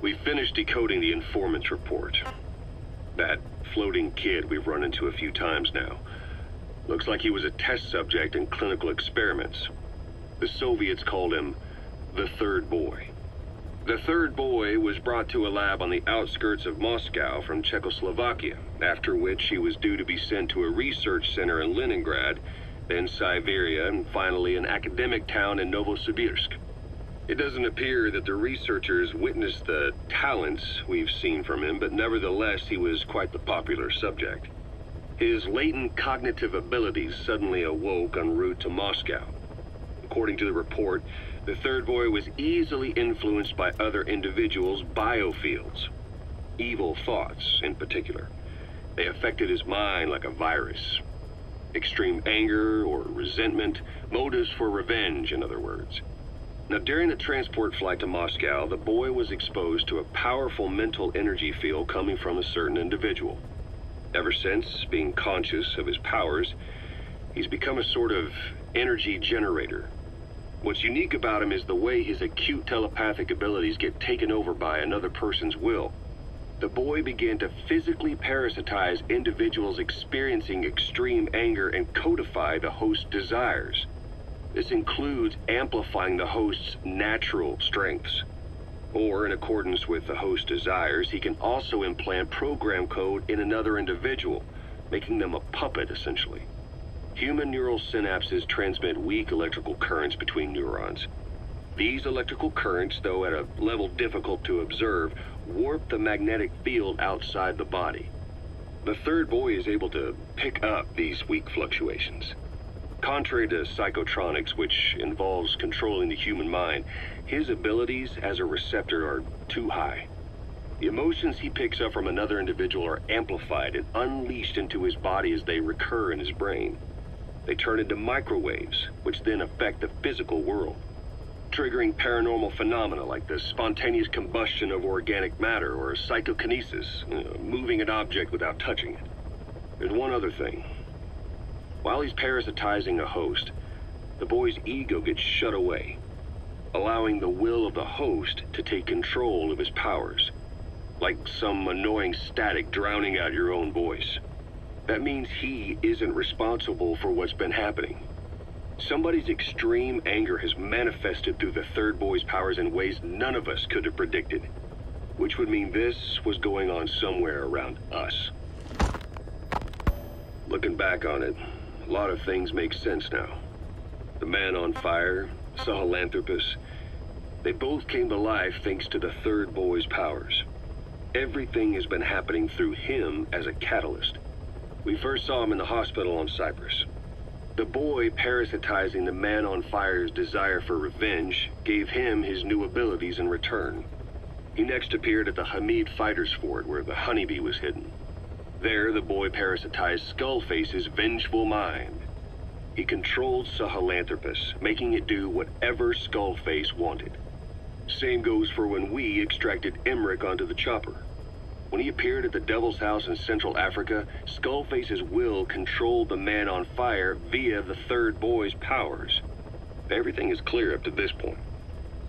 We finished decoding the informant's report. That floating kid we've run into a few times now. Looks like he was a test subject in clinical experiments. The Soviets called him the Third Boy. The Third Boy was brought to a lab on the outskirts of Moscow from Czechoslovakia, after which he was due to be sent to a research center in Leningrad, then Siberia, and finally an academic town in Novosibirsk. It doesn't appear that the researchers witnessed the talents we've seen from him, but nevertheless he was quite the popular subject. His latent cognitive abilities suddenly awoke en route to Moscow. According to the report, the Third Boy was easily influenced by other individuals' biofields. Evil thoughts, in particular. They affected his mind like a virus. Extreme anger or resentment, motives for revenge, in other words. Now, during the transport flight to Moscow, the boy was exposed to a powerful mental energy field coming from a certain individual. Ever since, being conscious of his powers, he's become a sort of energy generator. What's unique about him is the way his acute telepathic abilities get taken over by another person's will. The boy began to physically parasitize individuals experiencing extreme anger and codify the host's desires. This includes amplifying the host's natural strengths. Or, in accordance with the host's desires, he can also implant program code in another individual, making them a puppet, essentially. Human neural synapses transmit weak electrical currents between neurons. These electrical currents, though at a level difficult to observe, warp the magnetic field outside the body. The Third Boy is able to pick up these weak fluctuations. Contrary to psychotronics, which involves controlling the human mind, his abilities as a receptor are too high. The emotions he picks up from another individual are amplified and unleashed into his body as they recur in his brain. They turn into microwaves, which then affect the physical world, triggering paranormal phenomena like the spontaneous combustion of organic matter or psychokinesis, moving an object without touching it. There's one other thing. While he's parasitizing a host, the boy's ego gets shut away, allowing the will of the host to take control of his powers, like some annoying static drowning out your own voice. That means he isn't responsible for what's been happening. Somebody's extreme anger has manifested through the Third Boy's powers in ways none of us could have predicted, which would mean this was going on somewhere around us. Looking back on it, a lot of things make sense now. The man on fire, Sahelanthropus, they both came to life thanks to the Third Boy's powers. Everything has been happening through him as a catalyst. We first saw him in the hospital on Cyprus. The boy parasitizing the man on fire's desire for revenge gave him his new abilities in return. He next appeared at the Hamid Fighters Fort where the honeybee was hidden. There, the boy parasitized Skullface's vengeful mind. He controlled Sahelanthropus, making it do whatever Skullface wanted. Same goes for when we extracted Emmerich onto the chopper. When he appeared at the Devil's House in Central Africa, Skullface's will controlled the man on fire via the Third Boy's powers. Everything is clear up to this point.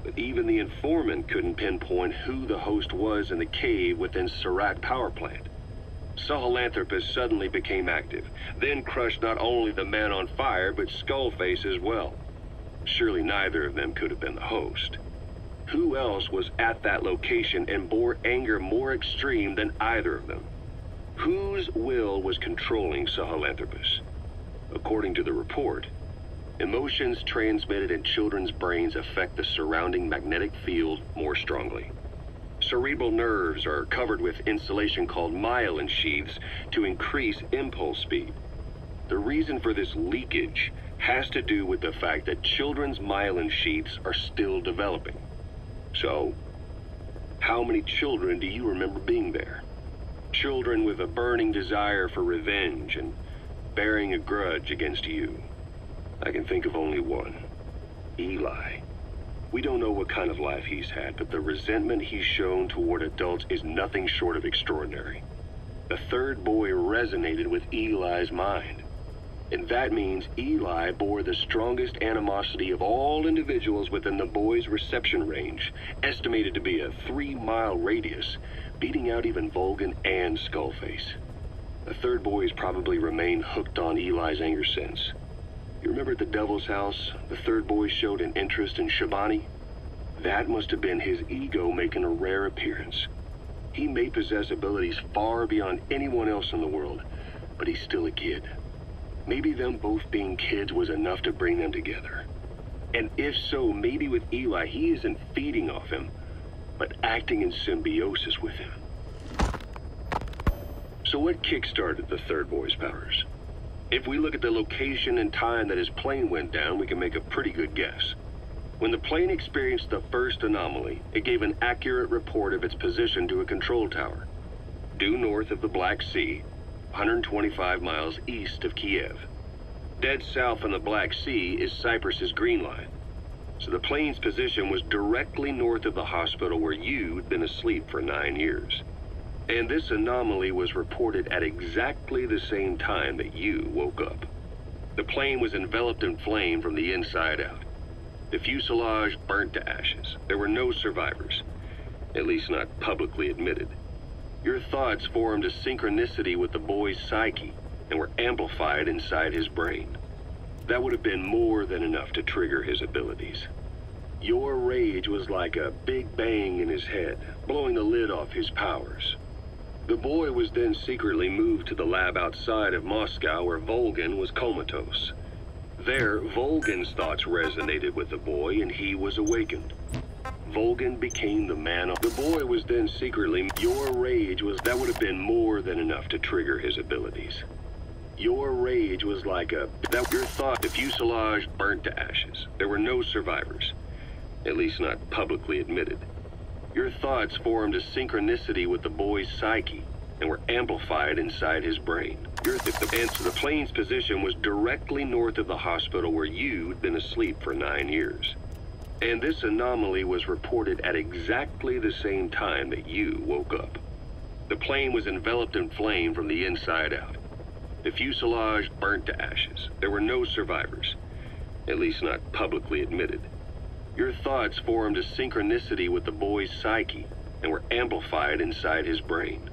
But even the informant couldn't pinpoint who the host was in the cave within Surat power plant. Sahelanthropus suddenly became active, then crushed not only the man on fire, but Skullface as well. Surely neither of them could have been the host. Who else was at that location and bore anger more extreme than either of them? Whose will was controlling Sahelanthropus? According to the report, emotions transmitted in children's brains affect the surrounding magnetic field more strongly. Cerebral nerves are covered with insulation called myelin sheaths to increase impulse speed. The reason for this leakage has to do with the fact that children's myelin sheaths are still developing. So, how many children do you remember being there? Children with a burning desire for revenge and bearing a grudge against you. I can think of only one. Eli. We don't know what kind of life he's had, but the resentment he's shown toward adults is nothing short of extraordinary. The third boy resonated with Eli's mind. And that means Eli bore the strongest animosity of all individuals within the boy's reception range, estimated to be a 3-mile radius, beating out even Vulcan and Skullface. The third boy has probably remained hooked on Eli's anger since. You remember at the Devil's House, the third boy showed an interest in Shivani? That must have been his ego making a rare appearance. He may possess abilities far beyond anyone else in the world, but he's still a kid. Maybe them both being kids was enough to bring them together. And if so, maybe with Eli, he isn't feeding off him, but acting in symbiosis with him. So what kick-started the third boy's powers? If we look at the location and time that his plane went down, we can make a pretty good guess. When the plane experienced the first anomaly, it gave an accurate report of its position to a control tower, due north of the Black Sea, 125 miles east of Kiev. Dead south on the Black Sea is Cyprus's Green Line. So the plane's position was directly north of the hospital where you'd been asleep for 9 years. And this anomaly was reported at exactly the same time that you woke up. The plane was enveloped in flame from the inside out. The fuselage burnt to ashes. There were no survivors, at least not publicly admitted. Your thoughts formed a synchronicity with the boy's psyche and were amplified inside his brain. That would have been more than enough to trigger his abilities. Your rage was like a big bang in his head, blowing the lid off his powers. The boy was then secretly moved to the lab outside of Moscow where Volgan was comatose. There, Volgan's thoughts resonated with the boy and he was awakened. Volgan became the man. The boy was then secretly... Your rage was... That would have been more than enough to trigger his abilities. Your rage was like a... Your thought... The fuselage burnt to ashes. There were no survivors, at least not publicly admitted. Your thoughts formed a synchronicity with the boy's psyche and were amplified inside his brain. The plane's position was directly north of the hospital where you'd been asleep for 9 years. And this anomaly was reported at exactly the same time that you woke up. The plane was enveloped in flame from the inside out. The fuselage burnt to ashes. There were no survivors, at least not publicly admitted. Your thoughts formed a synchronicity with the boy's psyche and were amplified inside his brain.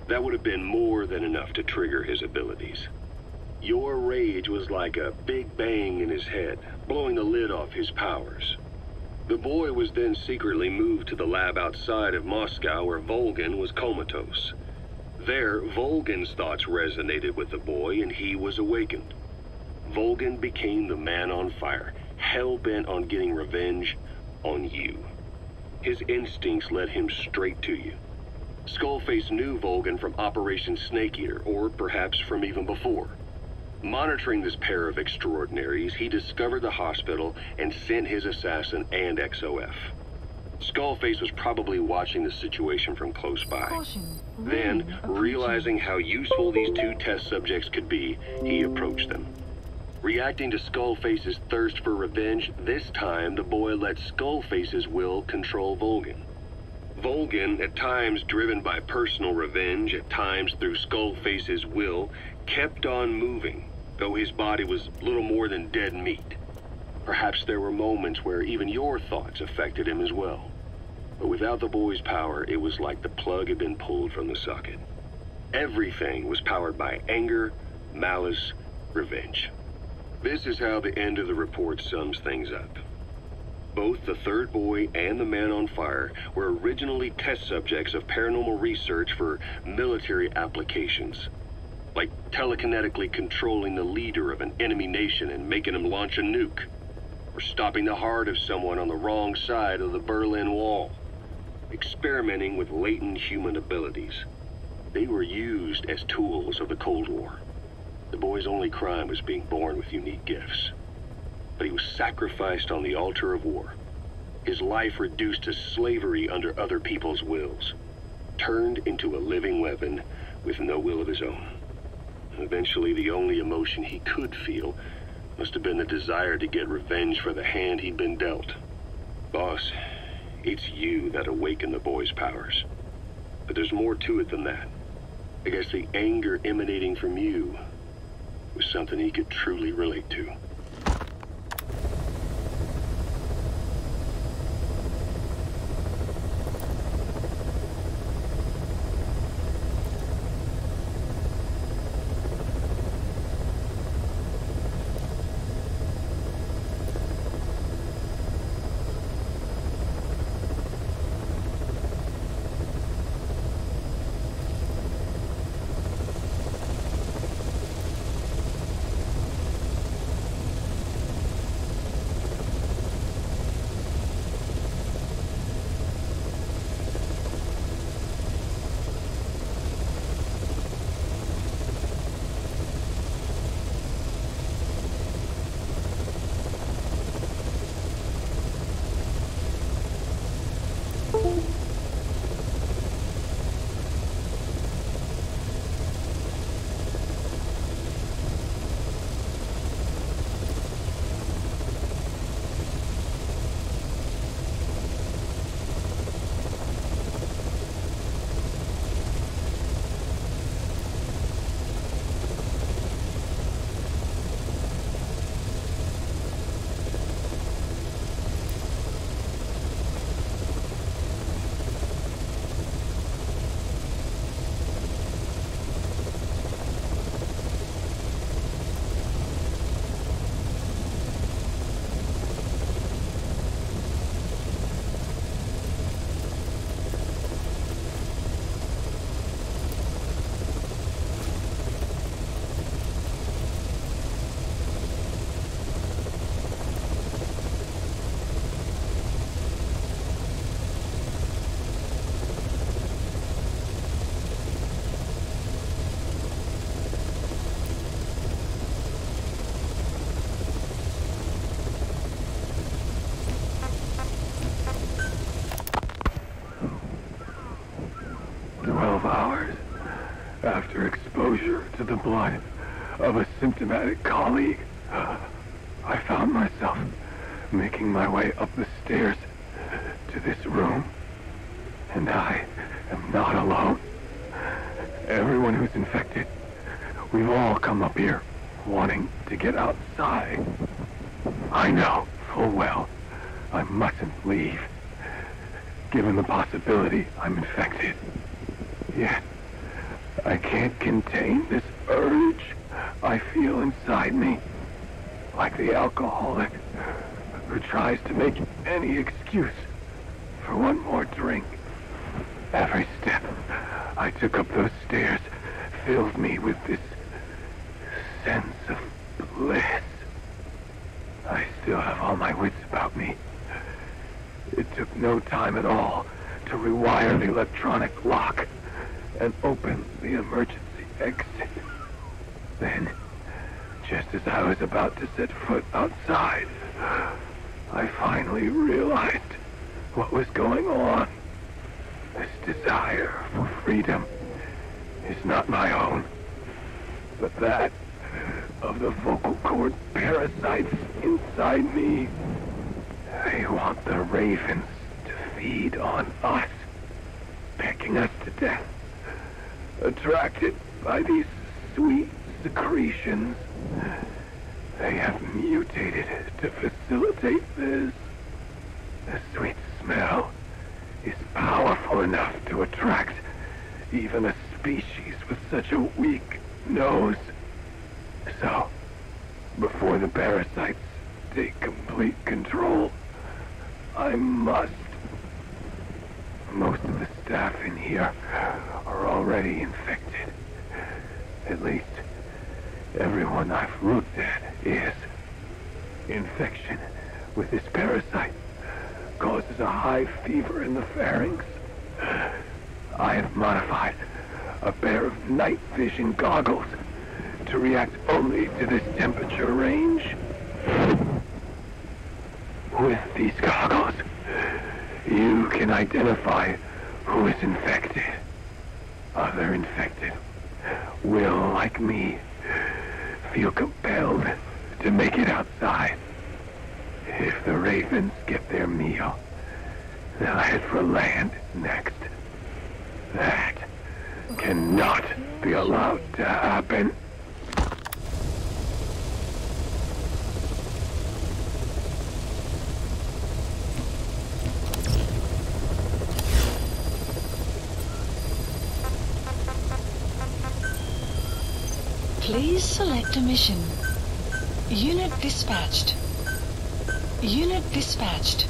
That would have been more than enough to trigger his abilities. Your rage was like a big bang in his head, blowing the lid off his powers. The boy was then secretly moved to the lab outside of Moscow where Volgan was comatose. There, Volgan's thoughts resonated with the boy and he was awakened. Volgan became the man on fire, hell-bent on getting revenge on you. His instincts led him straight to you. Skullface knew Volgan from Operation Snake Eater, or perhaps from even before. Monitoring this pair of extraordinaries, he discovered the hospital and sent his assassin and XOF. Skullface was probably watching the situation from close by. Then, realizing how useful these two test subjects could be, he approached them. Reacting to Skullface's thirst for revenge, this time the boy let Skullface's will control Volgan. Volgan, at times driven by personal revenge, at times through Skullface's will, kept on moving, though his body was little more than dead meat. Perhaps there were moments where even your thoughts affected him as well. But without the boy's power, it was like the plug had been pulled from the socket. Everything was powered by anger, malice, revenge. This is how the end of the report sums things up. Both the third boy and the man on fire were originally test subjects of paranormal research for military applications. Like telekinetically controlling the leader of an enemy nation and making him launch a nuke. Or stopping the heart of someone on the wrong side of the Berlin Wall. Experimenting with latent human abilities. They were used as tools of the Cold War. The boy's only crime was being born with unique gifts. But he was sacrificed on the altar of war. His life reduced to slavery under other people's wills. Turned into a living weapon with no will of his own. Eventually, the only emotion he could feel must have been the desire to get revenge for the hand he'd been dealt. Boss, it's you that awakened the boy's powers. But there's more to it than that. I guess the anger emanating from you was something he could truly relate to. After exposure to the blood of a symptomatic colleague, I found myself making my way up the stairs to this room. And I am not alone. Everyone who's infected, we've all come up here wanting to get outside. I know full well I mustn't leave, given the possibility I'm infected. Yet, I can't contain this urge I feel inside me, like the alcoholic who tries to make any excuse for one more drink. Every step I took up those stairs filled me with this sense of bliss. I still have all my wits about me. It took no time at all to rewire the electronic lock and open the emergency exit. Then, just as I was about to set foot outside, I finally realized what was going on. This desire for freedom is not my own, but that of the vocal cord parasites inside me. They want the ravens to feed on us, pecking us to death. Attracted by these sweet secretions, They have mutated to facilitate this. The sweet smell is powerful enough to attract even a species with such a weak nose. So, before the parasites take complete control, I must. Most of the staff in here are already infected. At least, everyone I've looked at is. Infection with this parasite causes a high fever in the pharynx. I have modified a pair of night vision goggles to react only to this temperature range. With these goggles, you can identify who is infected. Other infected will, like me, feel compelled to make it outside. If the ravens get their meal, they'll head for land next. That cannot be allowed to happen. Please select a mission. Unit dispatched. Unit dispatched.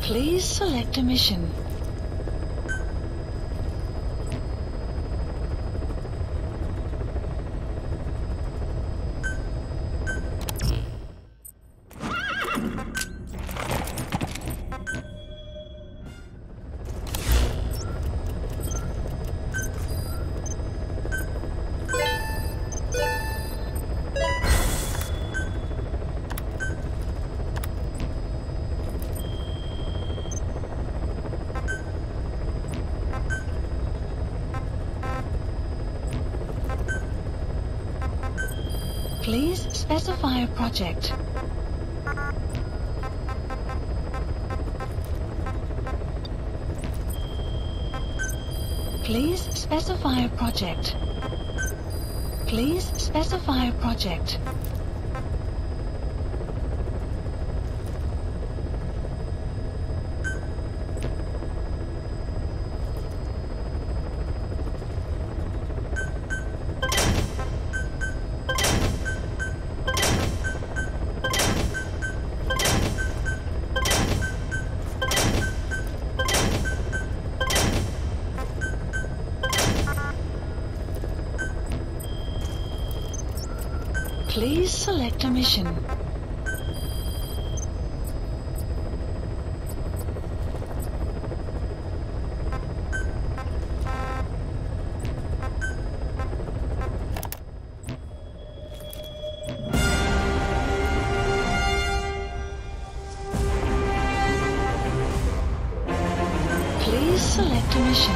Please select a mission. Please specify a project. Please specify a project. Please specify a project. Please select a mission. Please select a mission.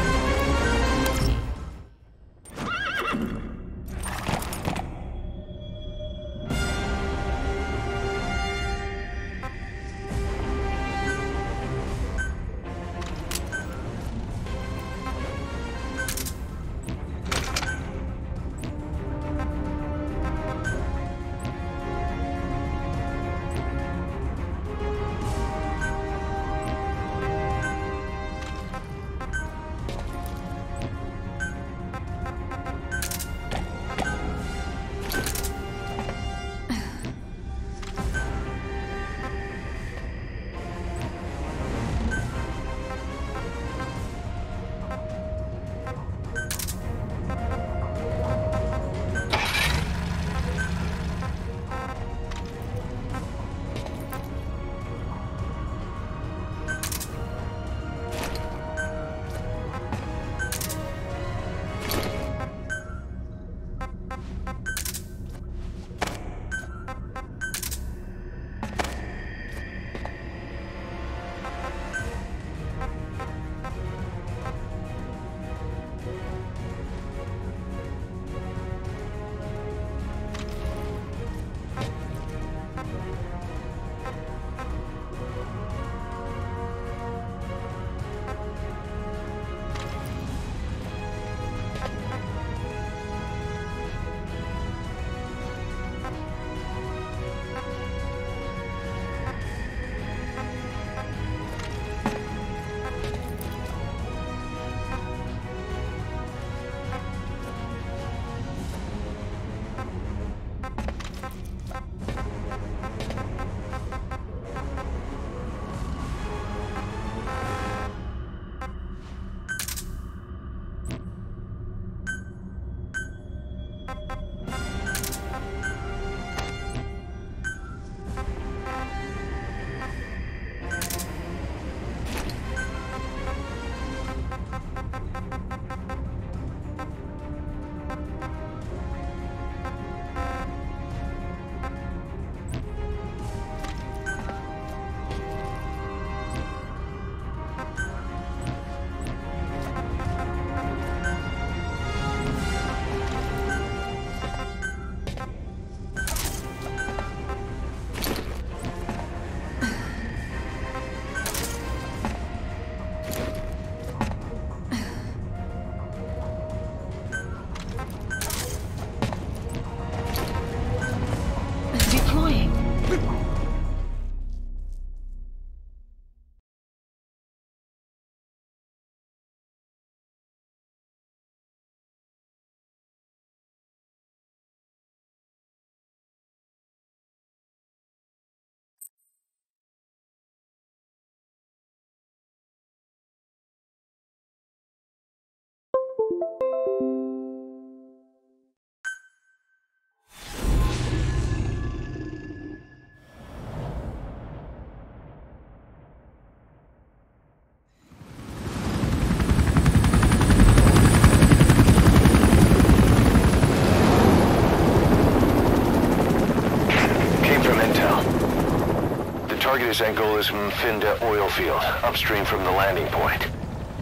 His end goal is Mfinda oil field, upstream from the landing point.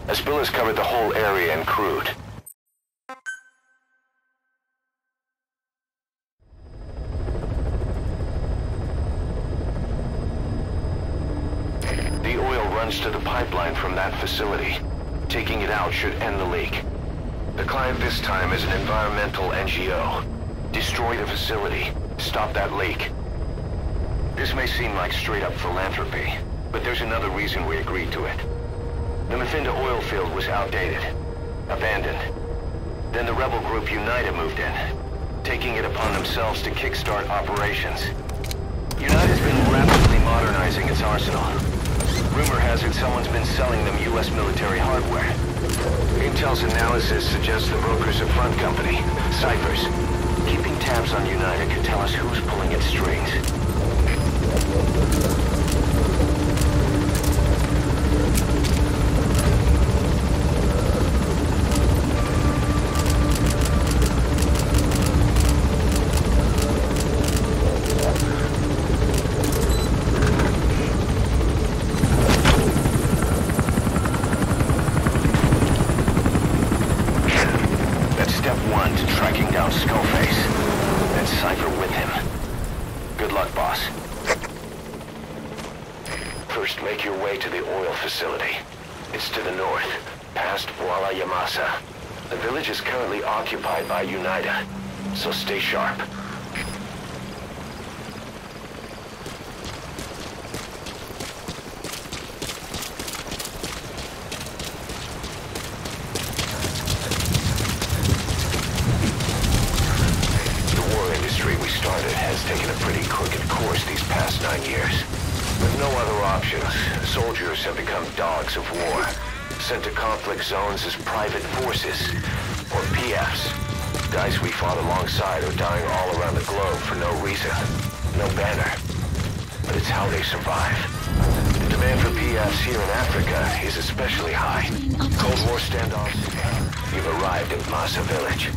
A spill has covered the whole area and crude. The oil runs to the pipeline from that facility. Taking it out should end the leak. The client this time is an environmental NGO. Destroy the facility. Stop that leak. This may seem like straight-up philanthropy, but there's another reason we agreed to it. The Mfinda oil field was outdated, abandoned. Then the rebel group UNITA moved in, taking it upon themselves to kickstart operations. UNITA's been rapidly modernizing its arsenal. Rumor has it someone's been selling them U.S. military hardware. Intel's analysis suggests the broker's a front company, Cyphers. Keeping tabs on UNITA could tell us who's pulling its strings. That's step one to tracking down Skullface, and Cypher with him. Good luck, boss. First, make your way to the oil facility. It's to the north, past Wala Yamasa. The village is currently occupied by UNITA, so stay sharp. The war industry we started has taken a pretty crooked course these past 9 years. With no other options, soldiers have become dogs of war, sent to conflict zones as private forces, or PFs. Guys we fought alongside are dying all around the globe for no reason, no banner. But it's how they survive. The demand for PFs here in Africa is especially high. Cold War standoffs. You've arrived at Masa Village.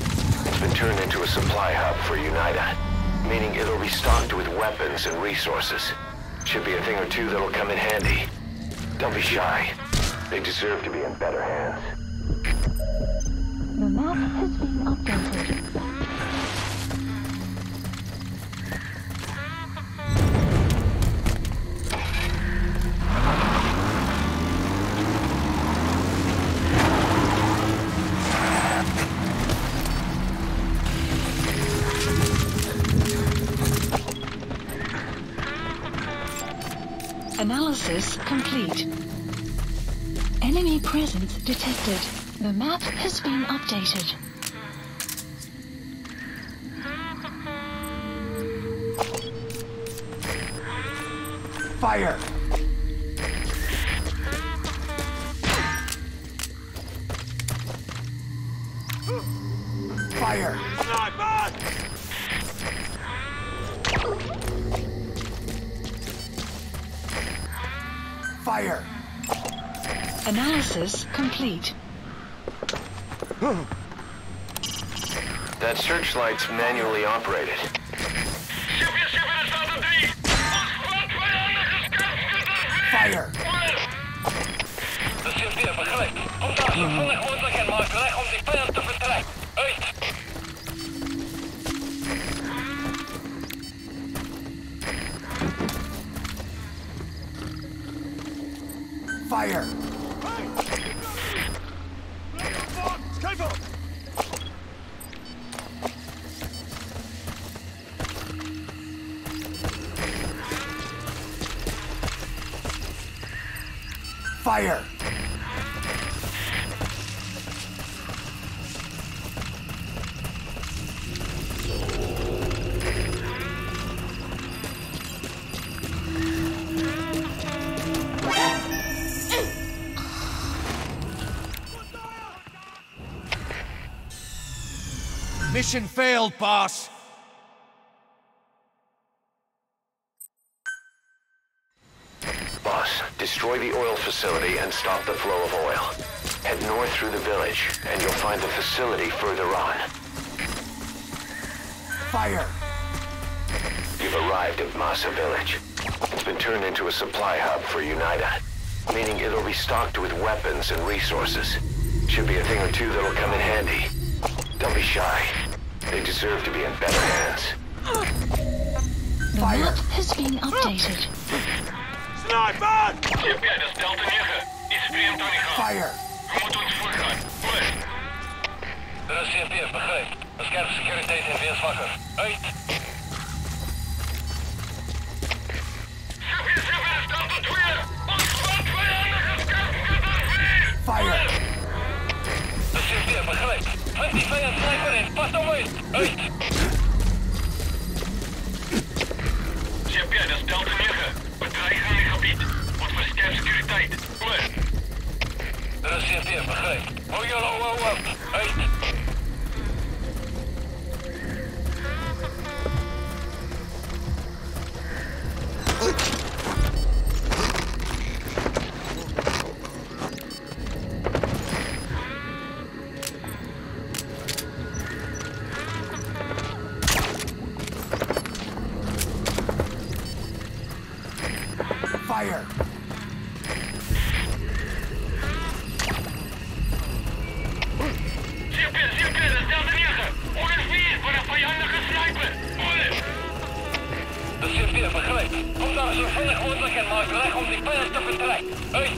It's been turned into a supply hub for UNITA, meaning it'll be stocked with weapons and resources. Should be a thing or two that'll come in handy. Don't be shy. They deserve to be in better hands. The map has been updated. Analysis complete. Enemy presence detected. The map has been updated. Fire! Fire! Fire! Analysis complete. That searchlight's manually operated. Fire! Fire! Fire! Mission failed, boss. Boss, destroy the oil facility and stop the flow of oil. Head north through the village, and you'll find the facility further on. Fire! You've arrived at Masa Village. It's been turned into a supply hub for UNITA, meaning it'll be stocked with weapons and resources. Should be a thing or two that'll come in handy. Don't be shy. They deserve to be in better hands. The map has been updated. Sniper! CP, dat is Delta 9. Iets vreemd aan die gang. Fire! We moeten ons voorgaan. Oor. Dat is CP, begrijp. Bescherm securiteit en wees wakker. Uit! CP, is Delta 2! Ons squad vijandige scherpschutters! Fire! Dat is CP, begrijp. Vind die vijand sniper in. Pas nou uit! Uit! CP, dat is Delta 9. Bedreiging in het gebied. Wordt versterkt securiteit. Oor. Dat is CP, begrijp. Hou je low op. Uit. Fire! CP, dat is Delta 9. OSV voor een vijandige sniper. Oor. Dat is CP, begrijp. Kom daar zo veilig mogelijk en maak recht om die vijand te vertrekken. Uit.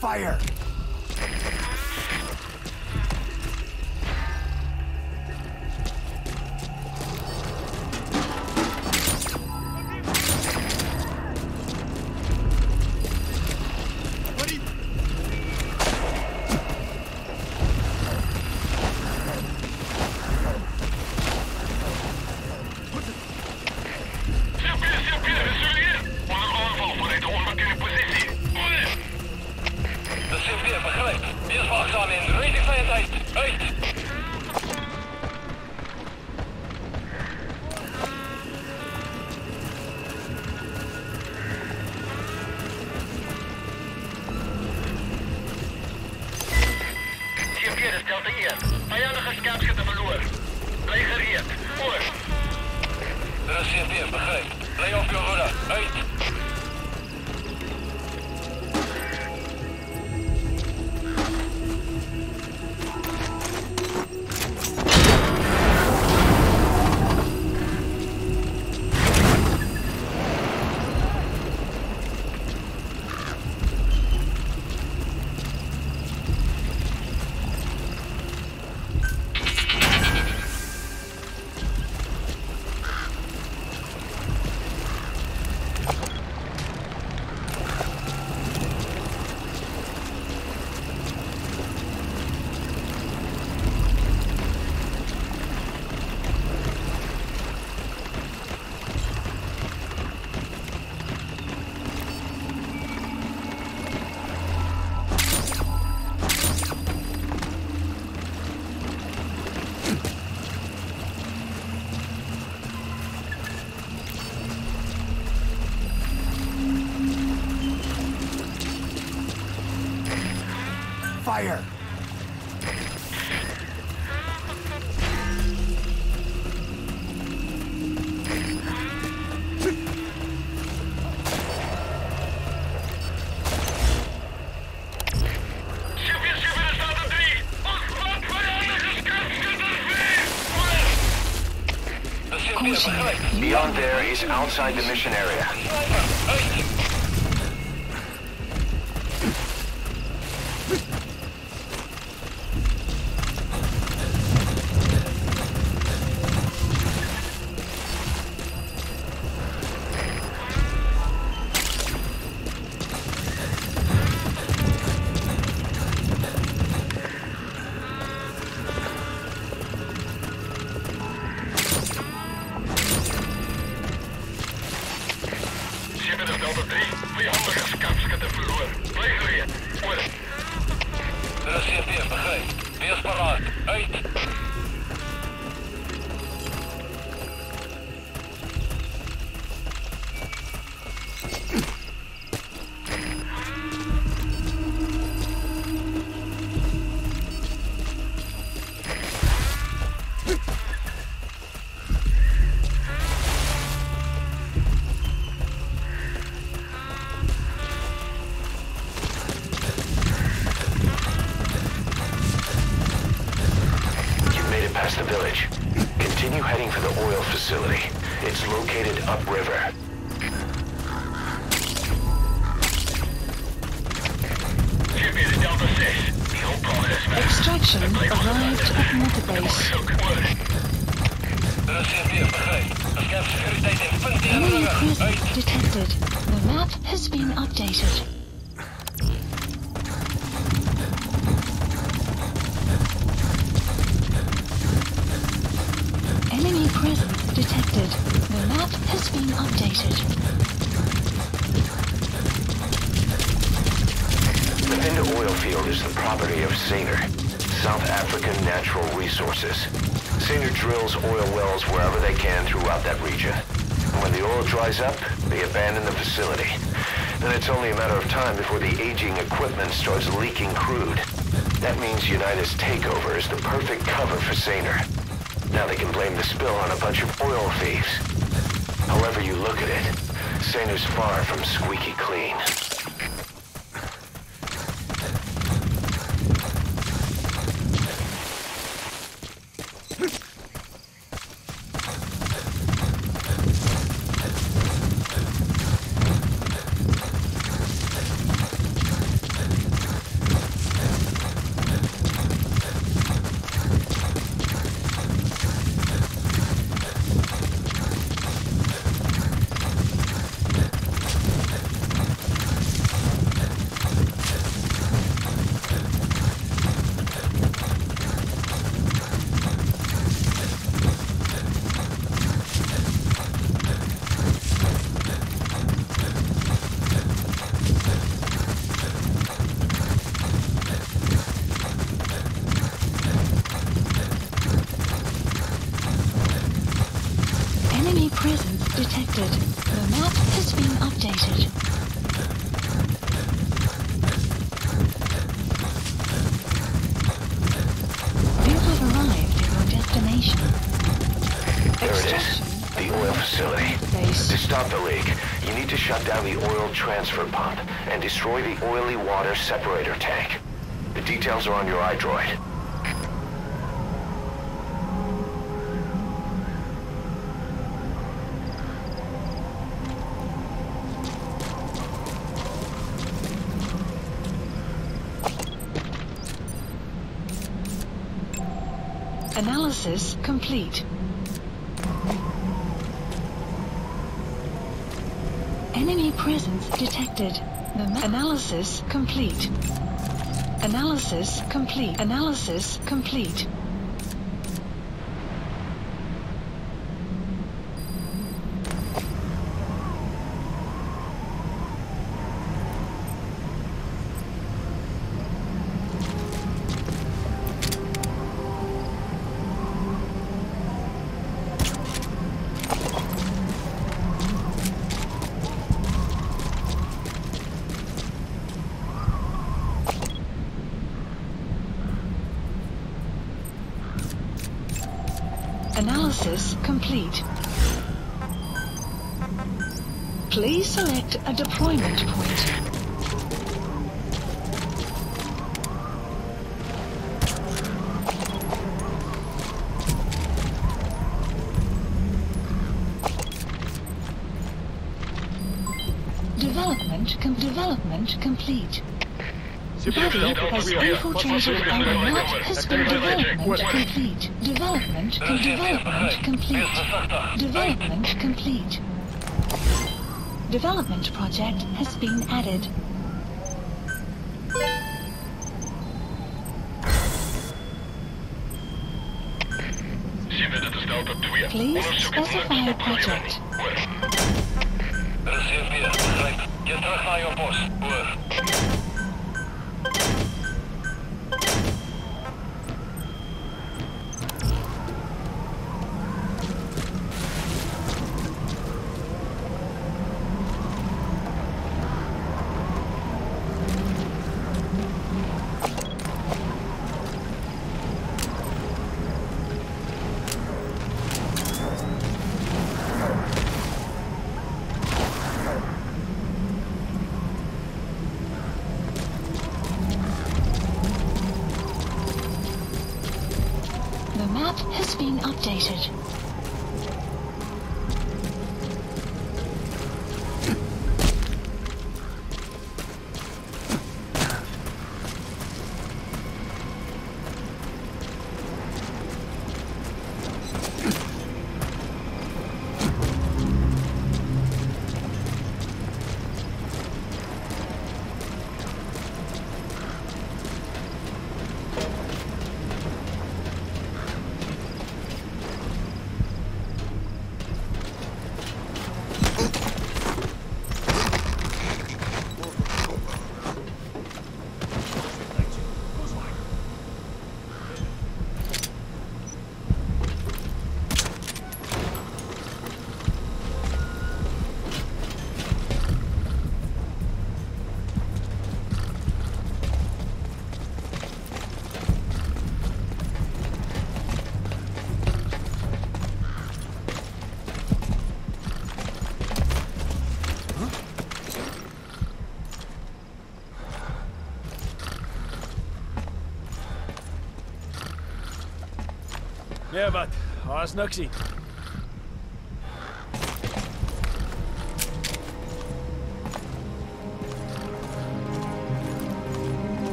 Fire! Delta 1. Vijandige scherpschutter verloren. Blijf gereed. Voor. Dat is CP, begrijp. Blijf op je hoede. Uit. Fire! Beyond there is outside the mission area. Delta 3. the village. Continue heading for the oil facility. It's located upriver. Extraction arrived at Mother Base. Enemy presence detected. The map has been updated. Enemy presence detected. The map has been updated. The Vinda oil field is the property of Saner, South African Natural Resources. Saner drills oil wells wherever they can throughout that region. And when the oil dries up, they abandon the facility. Then it's only a matter of time before the aging equipment starts leaking crude. That means United's takeover is the perfect cover for Saner. Now they can blame the spill on a bunch of oil thieves. However you look at it, Saner's far from squeaky clean. Presence detected. The map has been updated. You have arrived at your destination. There it is. The oil facility. To stop the leak, you need to shut down the oil transfer pump and destroy the oily water separator tank. The details are on your iDroid. Analysis complete. Enemy presence detected. Analysis complete. Analysis complete. Analysis complete. Analysis complete. Please select a deployment point. Development complete. Body has infiltrated our map has been development complete. Development complete. Development complete. Development project has been added. Please specify a project. Get terug naar jouw post. Over. The map has been updated. Ja, wat? Haast niks nie.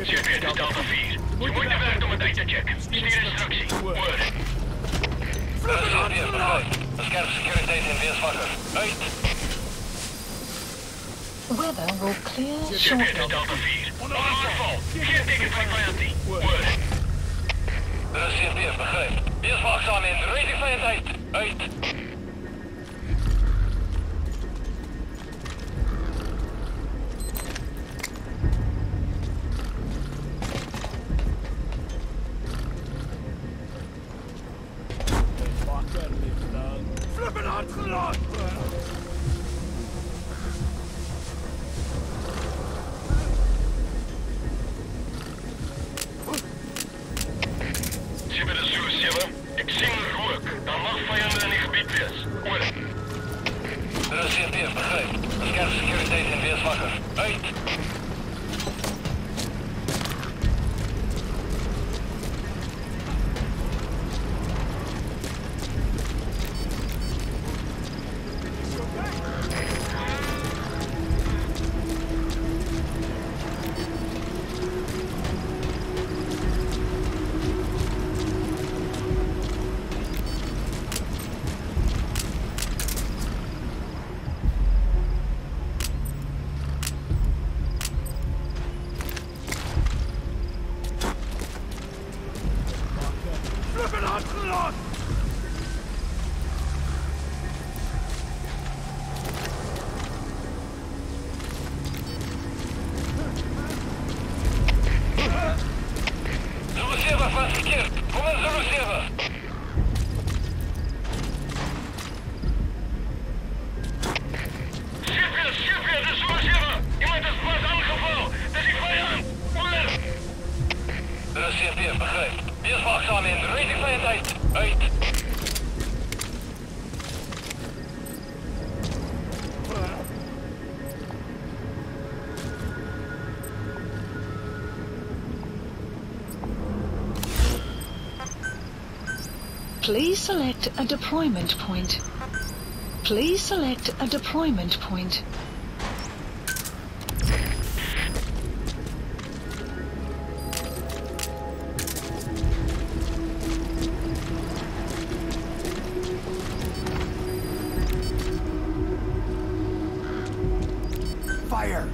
Circuit is Delta 4. Je moet de weg om het uit te checken. Stuur instructie. Word. Dat is goed, hier, begrijp. Scherp securiteit in weersvakker. Uit. Weather will clear Circuit shortly. is Delta 4. Onderval. Geen teken van vijandig. Word. Dat is CFB, begrijp. Wees waakzaam in. Rating vijandheid. Uit. Flippen hard geraakt! Ze hebben de Zeus, hebben. Ik zie een rook. Dan mag vijanden in het gebied wees. Word. Dat is CFB, begrijp. Scherp securiteit in weersvakker. Uit. Flippen hard geraakt! Zulu 7 vastgekeerd. Kom in Zulu 7. Chef, de Zulu 7. Iemand is vast aangevallen. Dat is die vijand. Word. Dat is CFB, begrijp. Wees waakzaam in. Rating vijandheid. Uit. Please select a deployment point. Please select a deployment point. Fire!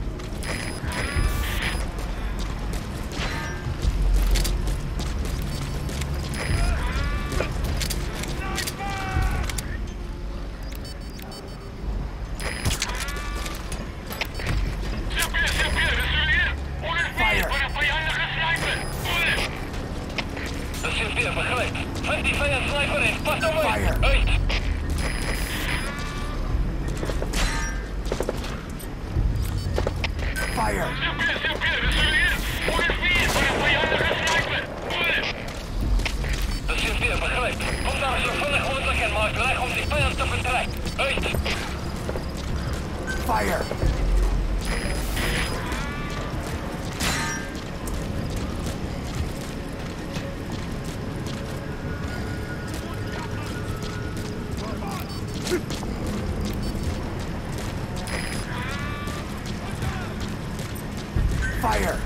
CSV, begrijp. Friendly fire sniper in, pas op uit. Fire. Uit. Fire! De CSV, begrijp. Kom daar zo vlug mogelijk en maak dreig om die vijand te vertrekken. Uit. Fire! Fire!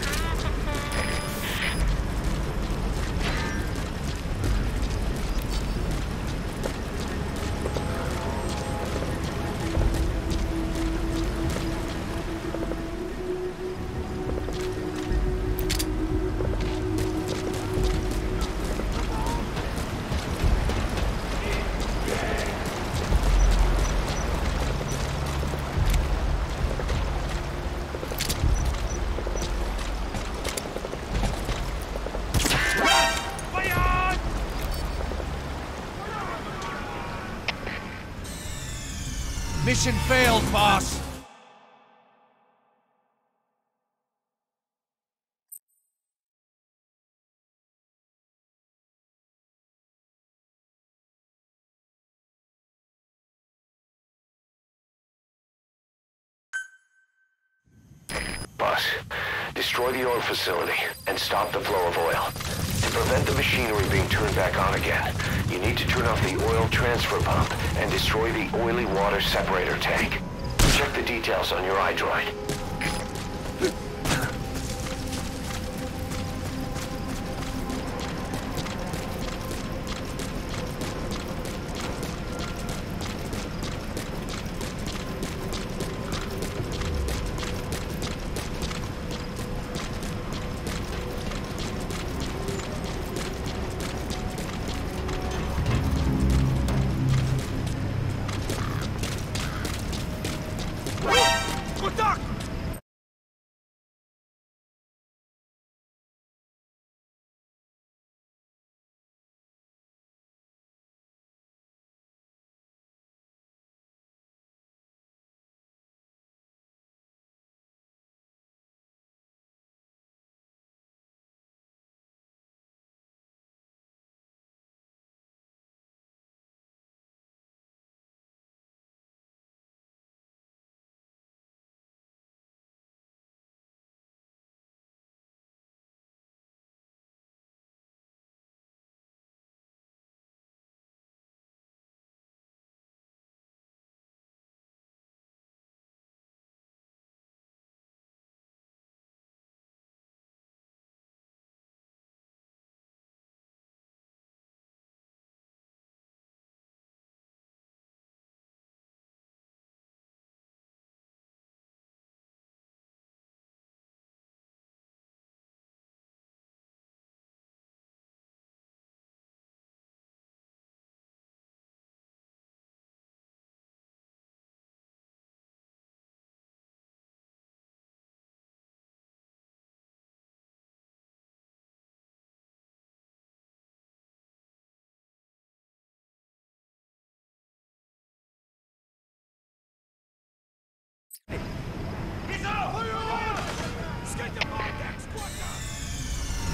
Mission failed, boss! Boss, destroy the oil facility and stop the flow of oil. To prevent the machinery being turned back on again, you need to turn off the oil transfer pump and destroy the oily water separator tank. Check the details on your iDroid.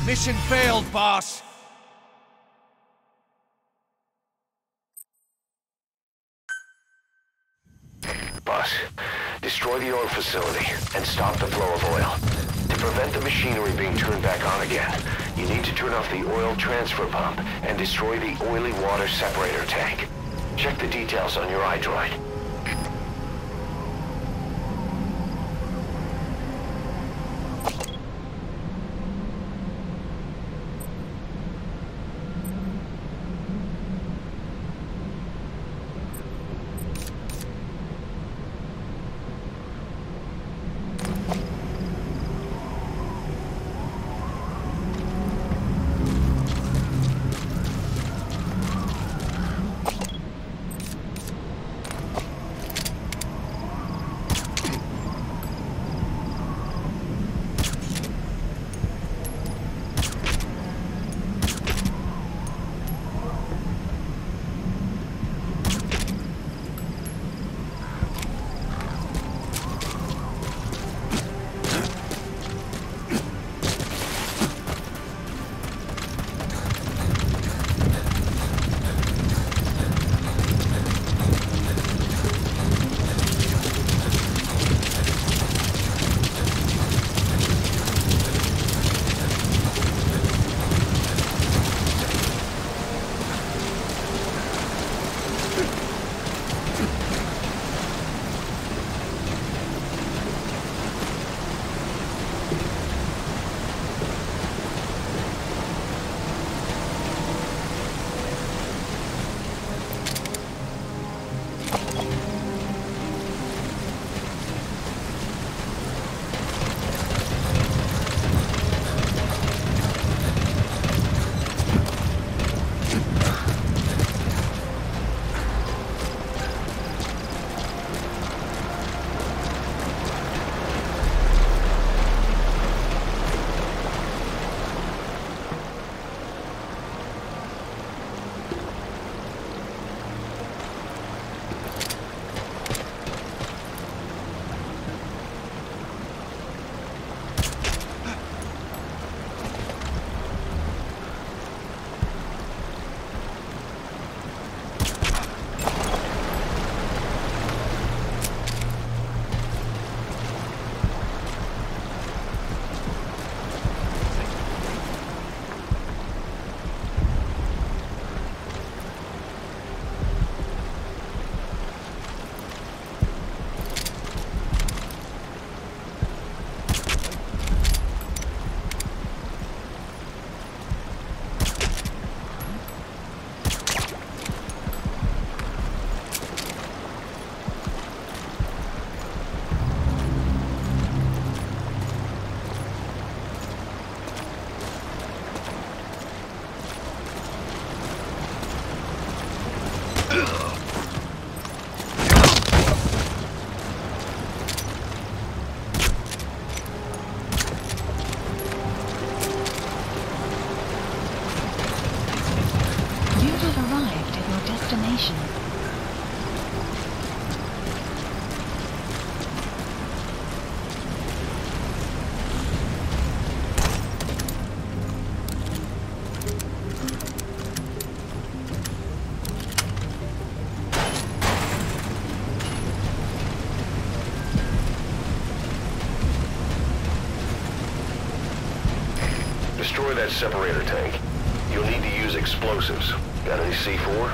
Mission failed, boss! Boss, destroy the oil facility and stop the flow of oil. To prevent the machinery being turned back on again, you need to turn off the oil transfer pump and destroy the oily water separator tank. Check the details on your iDroid. You have arrived at your destination. Destroy that separator tank. You'll need to use explosives. Got any C4?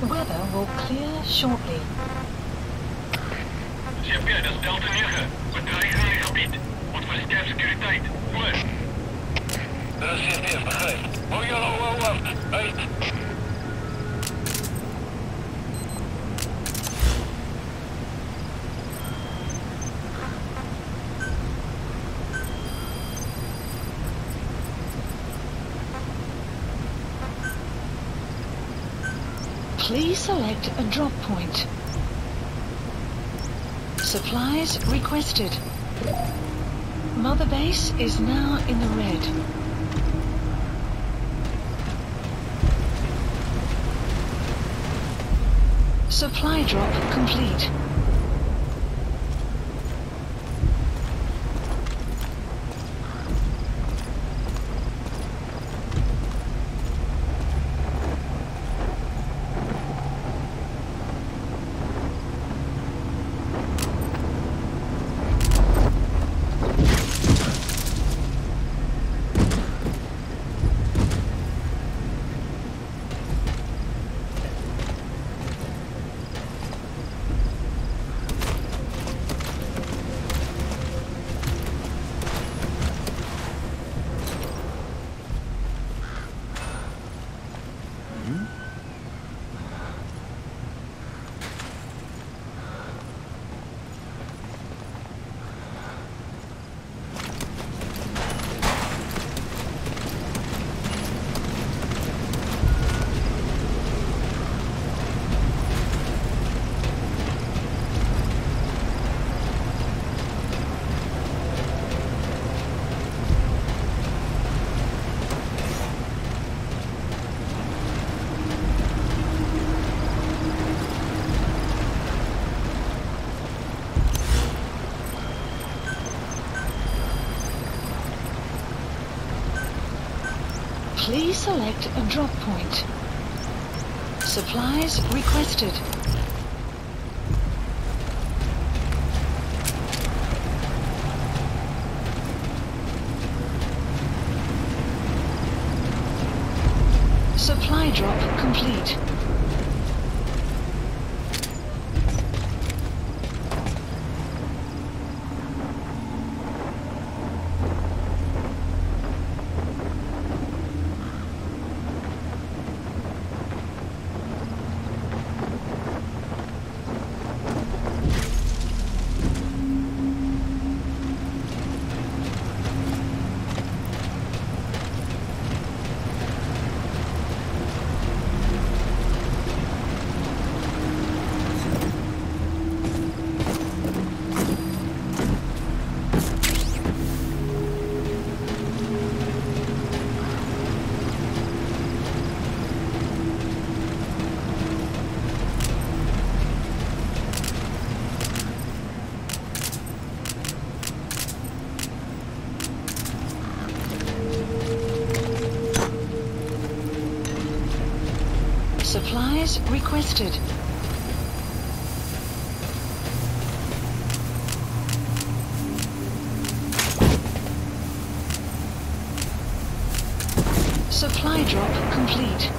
Weather will clear shortly. CP, dat is Delta 9. We dreigen in het gebied. Wat versterkt securiteit. Hoor. Dat is CP, begrijp. Oh ja, wacht. Uit. Please select a drop point. Supplies requested. Mother Base is now in the red. Supply drop complete. Please select a drop point. Supplies requested. Supply drop complete. supplies requested. Supply drop complete.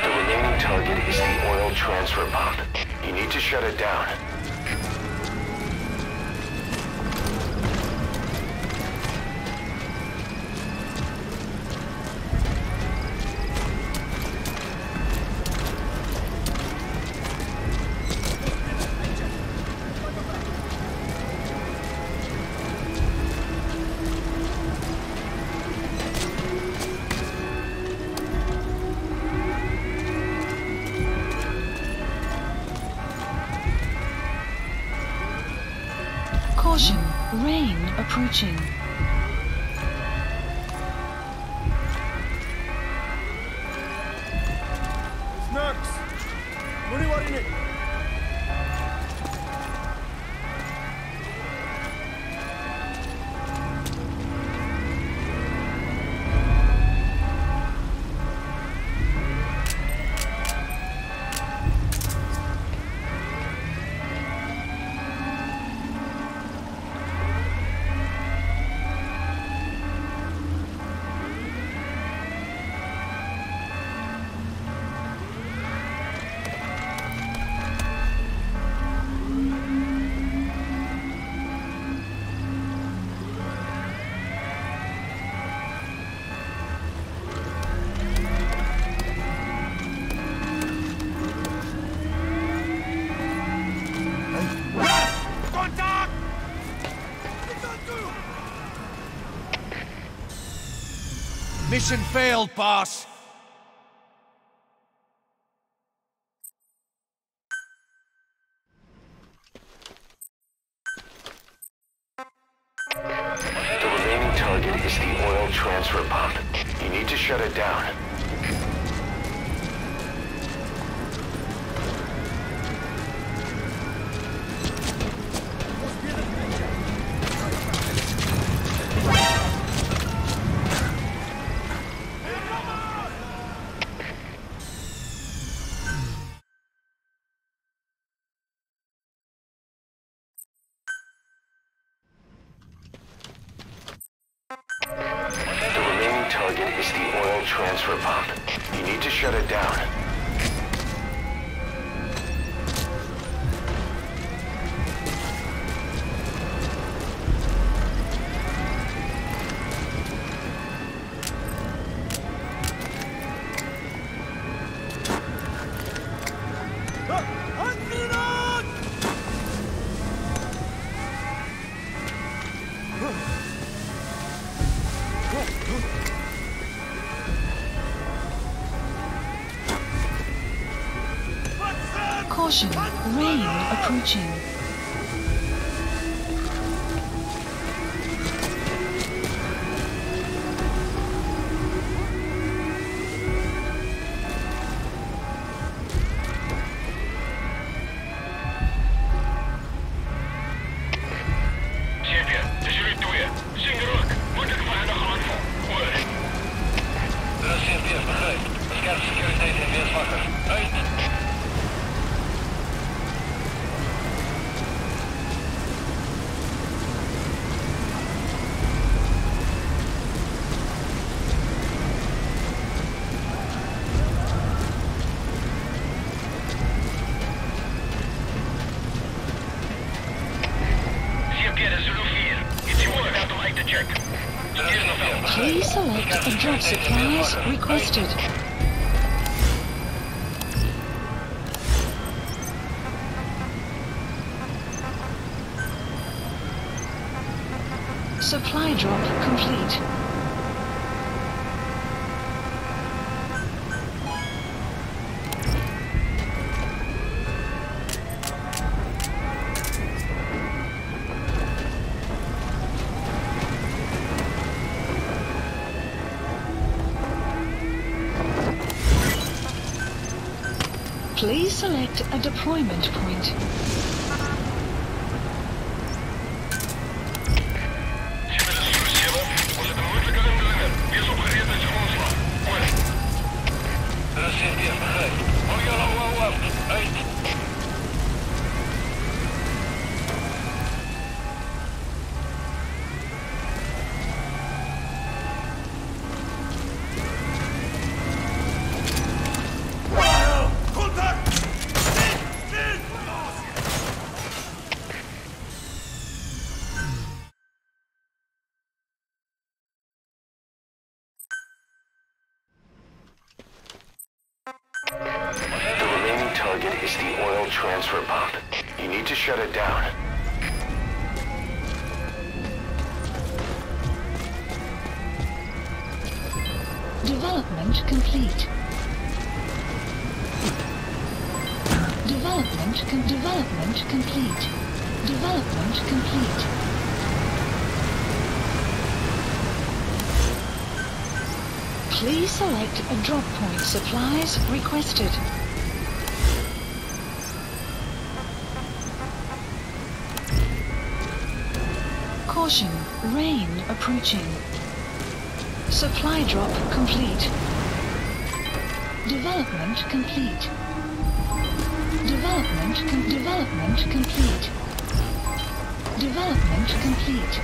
The remaining target is the oil transfer pump. You need to shut it down. Caution, rain approaching. Snacks! Money in it? Mission failed, boss. The remaining target is the oil transfer pump. You need to shut it down. The remaining target is the oil transfer pump. You need to shut it down. Caution, rain approaching. Please select and drop supplies requested. Supply drop complete. Please select a deployment point. The remaining target is the oil transfer pump. You need to shut it down. Development complete. Development complete. Development complete. Please select a drop point. Supplies requested. Caution, rain approaching. Supply drop complete. Development complete. Development complete. Development complete.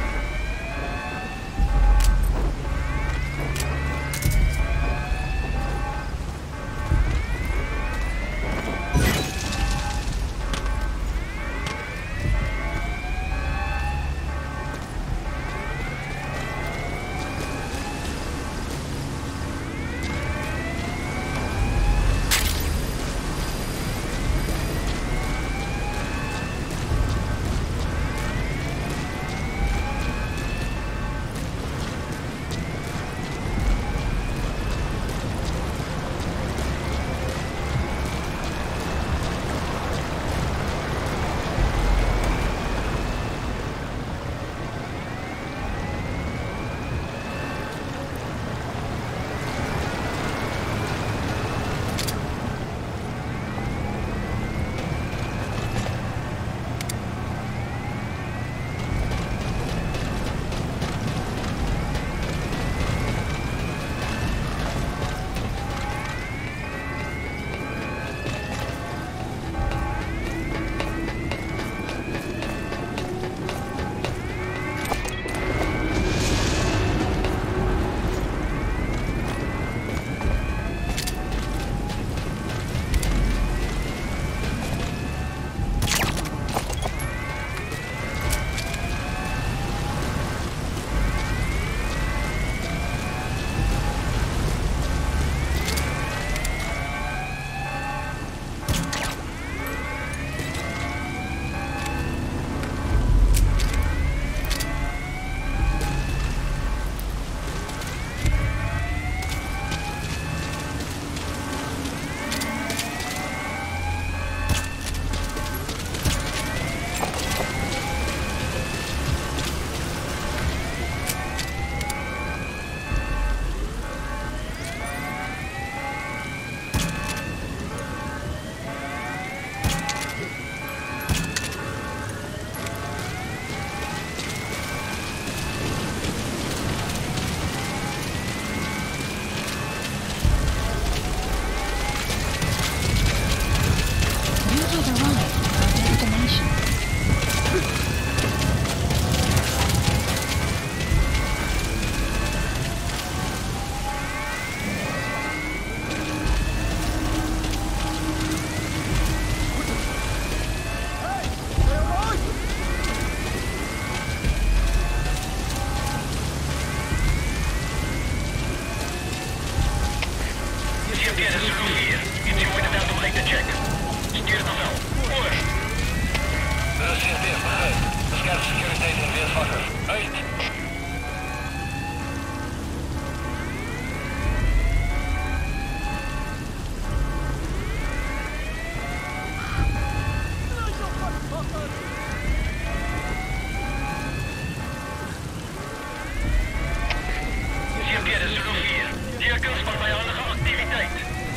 is Zulu 4. Tekens van vijandige activiteit.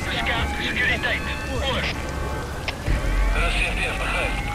Beskerp sekuriteit. Oor. Dit is CP, begryp.